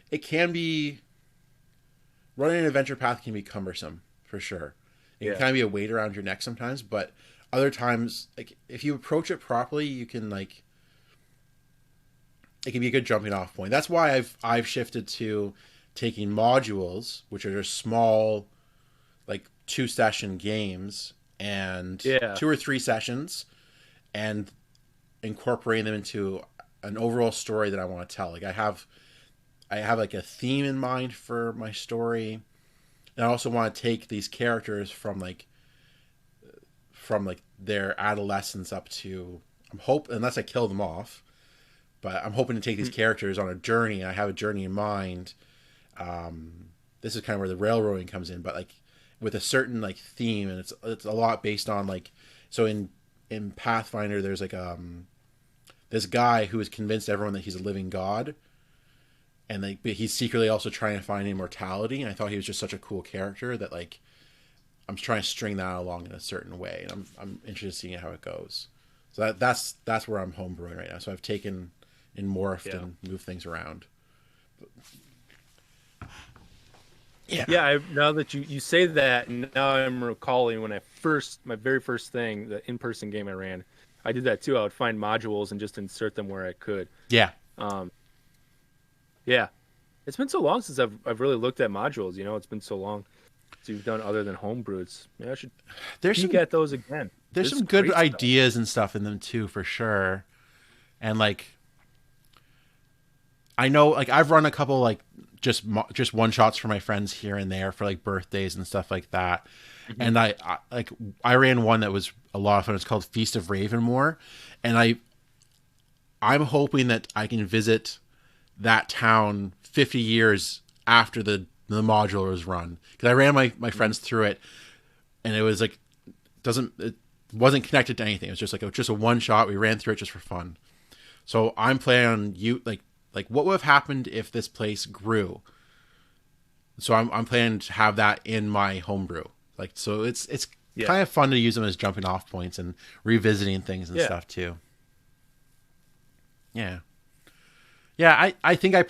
it can be running an adventure path can be cumbersome for sure. It can Yeah. kind of be a weight around your neck sometimes, but other times like if you approach it properly, you can like it can be a good jumping off point. That's why I've shifted to taking modules, which are just small like 2 session games and Yeah. 2 or 3 sessions, and incorporating them into an overall story that I want to tell. Like I have like a theme in mind for my story, and I also want to take these characters from like their adolescence up to unless I kill them off, but I'm hoping to take these characters on a journey. I have a journey in mind. This is kind of where the railroading comes in, but like with a certain like theme, and it's a lot based on like, so in Pathfinder there's like this guy who has convinced everyone that he's a living god, and like but he's secretly also trying to find immortality. And I thought he was just such a cool character that like I'm trying to string that along in a certain way, and I'm interested in seeing how it goes. So that's where I'm homebrewing right now. So I've taken and morphed and moved things around. Yeah. Now that you say that, now I'm recalling when my very first thing, the in-person game I ran, I did that too. I would find modules and just insert them where I could. Yeah. Yeah. It's been so long since I've really looked at modules. It's been so long since you've done other than homebrews. I should peek at those again. There's some good ideas and stuff in them too, for sure. And like, I know, like I've run a couple like just one shots for my friends here and there for like birthdays and stuff like that. Mm-hmm. And I ran one that was a lot of fun. It's called Feast of Ravenmore, and I'm hoping that I can visit that town 50 years after the module was run, because I ran my friends through it, and it was like it wasn't connected to anything. It was just like just a one shot. We ran through it just for fun. So I'm planning on like what would have happened if this place grew. So I'm planning to have that in my homebrew. Like, so it's kind of fun to use them as jumping off points and revisiting things and stuff too. Yeah. Yeah, I think I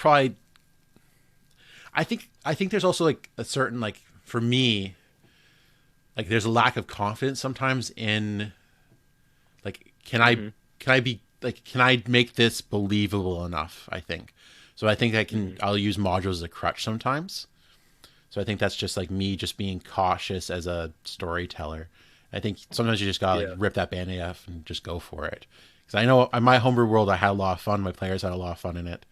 think there's also like a certain, like for me, like there's a lack of confidence sometimes in like can I make this believable enough, I think. So I think I'll use modules as a crutch sometimes. So I think that's just like me just being cautious as a storyteller. I think sometimes you just gotta like rip that Band-Aid off and just go for it. Because I know in my homebrew world I had a lot of fun. My players had a lot of fun in it.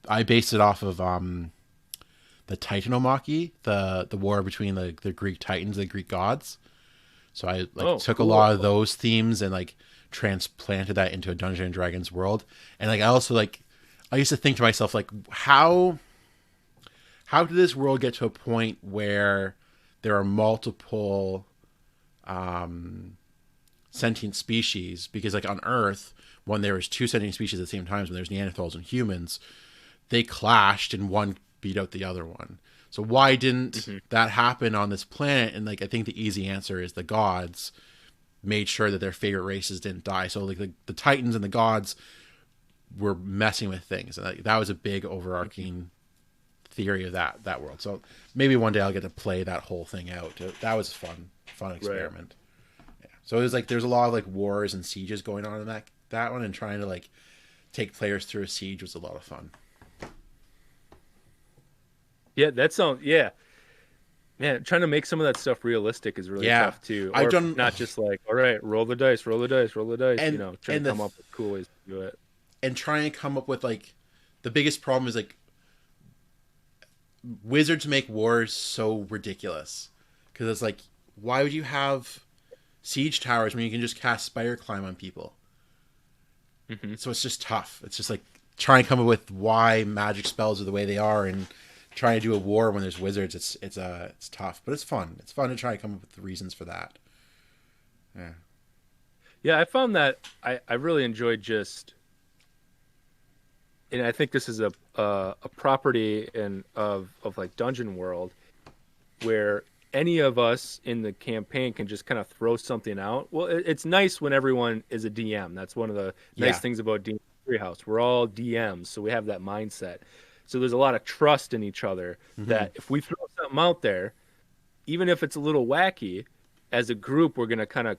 I based it off of the Titanomachy, the war between the Greek Titans, the Greek gods. So I took a lot of those themes and like transplanted that into a Dungeons and Dragons world. And like I used to think to myself, like, how did this world get to a point where there are multiple sentient species? Because like on Earth, when there was two sentient species at the same time, when there's Neanderthals and humans, they clashed and one beat out the other one. So why didn't that happen on this planet? And like I think the easy answer is the gods made sure that their favorite races didn't die. So like the Titans and the gods were messing with things, and that was a big overarching theory of that world. So maybe one day I'll get to play that whole thing out. That was a fun experiment. Right. Yeah. So it was like there's a lot of like wars and sieges going on in that one, and trying to like take players through a siege was a lot of fun. Yeah, that sounds Man, trying to make some of that stuff realistic is really tough too. Or not just like, all right, roll the dice, and, trying to come up with cool ways to do it. And trying to come up with like the biggest problem is like wizards make wars so ridiculous, because it's like, why would you have siege towers when you can just cast Spire Climb on people? Mm-hmm. So it's just tough. It's just like trying to come up with why magic spells are the way they are, and trying to do a war when there's wizards. It's tough, but it's fun. It's fun to try to come up with the reasons for that. Yeah, I found that I really enjoyed just, and I think this is a property of like Dungeon World, where any of us in the campaign can just kind of throw something out. Well, it's nice when everyone is a DM. That's one of the nice things about D&D Treehouse. We're all DMs, so we have that mindset. So there's a lot of trust in each other that if we throw something out there, even if it's a little wacky, as a group, we're going to kind of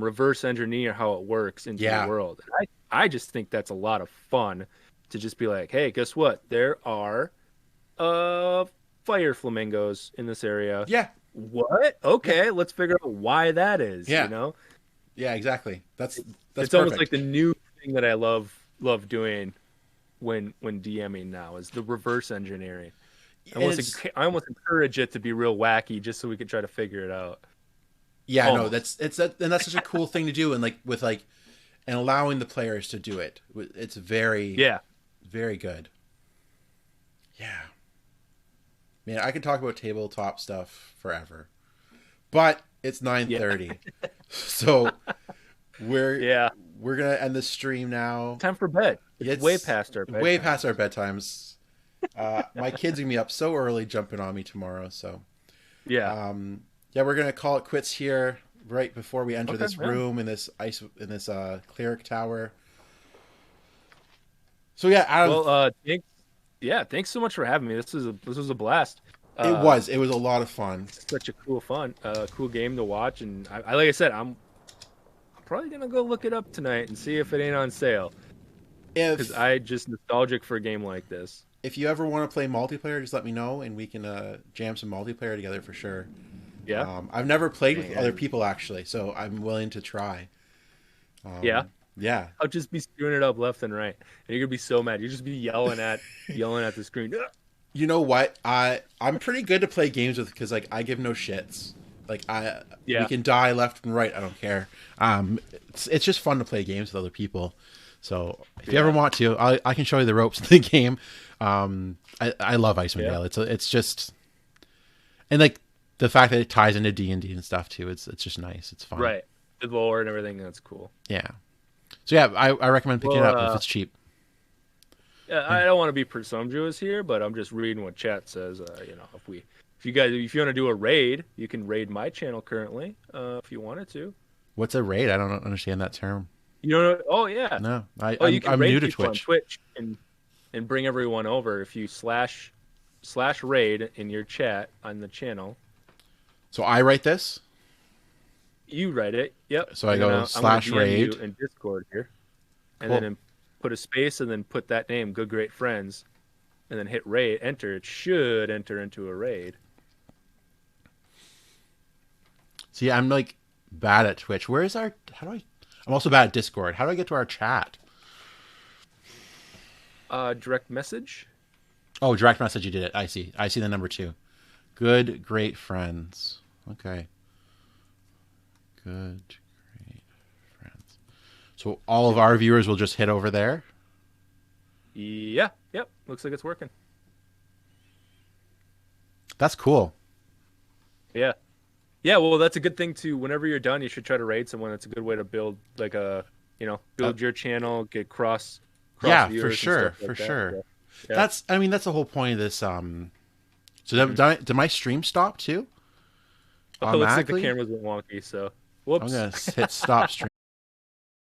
reverse engineer how it works into the world. And I just think that's a lot of fun to just be like, hey, guess what? There are fire flamingos in this area. Yeah. What? Okay, let's figure out why that is. Yeah. Yeah, exactly. That's it's perfect. Almost like the new thing that I love doing when DMing now is the reverse engineering. I almost encourage it to be real wacky just so we could try to figure it out. Yeah, no, that's such a cool thing to do. And like with like and allowing the players to do it. It's very, Yeah. very good. Yeah. Man, I could talk about tabletop stuff forever. But it's Yeah. 9:30. So we're Yeah. we're gonna end the stream now. Time for bed. It's way past our way bedtime. past our bedtimes. My kids are gonna be up so early jumping on me tomorrow, so Yeah. yeah, we're gonna call it quits here right before we enter Okay, this yeah. room in this cleric tower. So yeah, Well, thanks so much for having me. This was a blast. it was a lot of fun. Such a cool game to watch, and I like I said, I'm probably gonna go look it up tonight and see if it ain't on sale because If I just nostalgic for a game like this. if you ever want to play multiplayer, just let me know and we can jam some multiplayer together for sure. Yeah, I've never played with Man. other people actually, so I'm willing to try. yeah. Yeah. I'll just be screwing it up left and right, and you're gonna be so mad. You just be yelling at the screen. Ugh. You know what? I'm pretty good to play games with because like I give no shits. Like we Yeah, can die left and right. I don't care. It's just fun to play games with other people. So if you ever want to, I can show you the ropes of the game. I love Icewind Dale. It's just, and like the fact that it ties into D&D and stuff too. It's just nice. It's fun. right. The lore and everything. That's cool. Yeah. So yeah, I recommend picking it up if it's cheap. Yeah, I don't want to be presumptuous here, but I'm just reading what chat says. If you want to do a raid, you can raid my channel currently, if you wanted to. What's a raid? I don't understand that term. You know? Oh yeah. No, You can I'm raid new to people on Twitch. Twitch and bring everyone over if you slash raid in your chat on the channel. So I write this. You write it. Yep. So I I'm go gonna slash DM raid. you in Discord here, Cool. and then put a space and then put that name, Good Great Friends, and then hit raid enter. It should enter into a raid. See, I'm like bad at Twitch. Where's our? How do I? I'm also bad at Discord. How do I get to our chat? Direct message. Oh, direct message. You did it. I see. I see the number 2. Good, great friends. Okay. Good, great friends. So all of our viewers will just hit over there. Yeah. Yep. Looks like it's working. That's cool. Yeah. Yeah. Well, that's a good thing too. Whenever you're done, you should try to raid someone. That's a good way to build build your channel, get cross Yeah, viewers for and sure, stuff like for that. sure. Yeah. That's the whole point of this. So did my stream stop too? Oh, it looks like the Automatically? cameras went wonky. So, I'm whoops. gonna hit stop stream.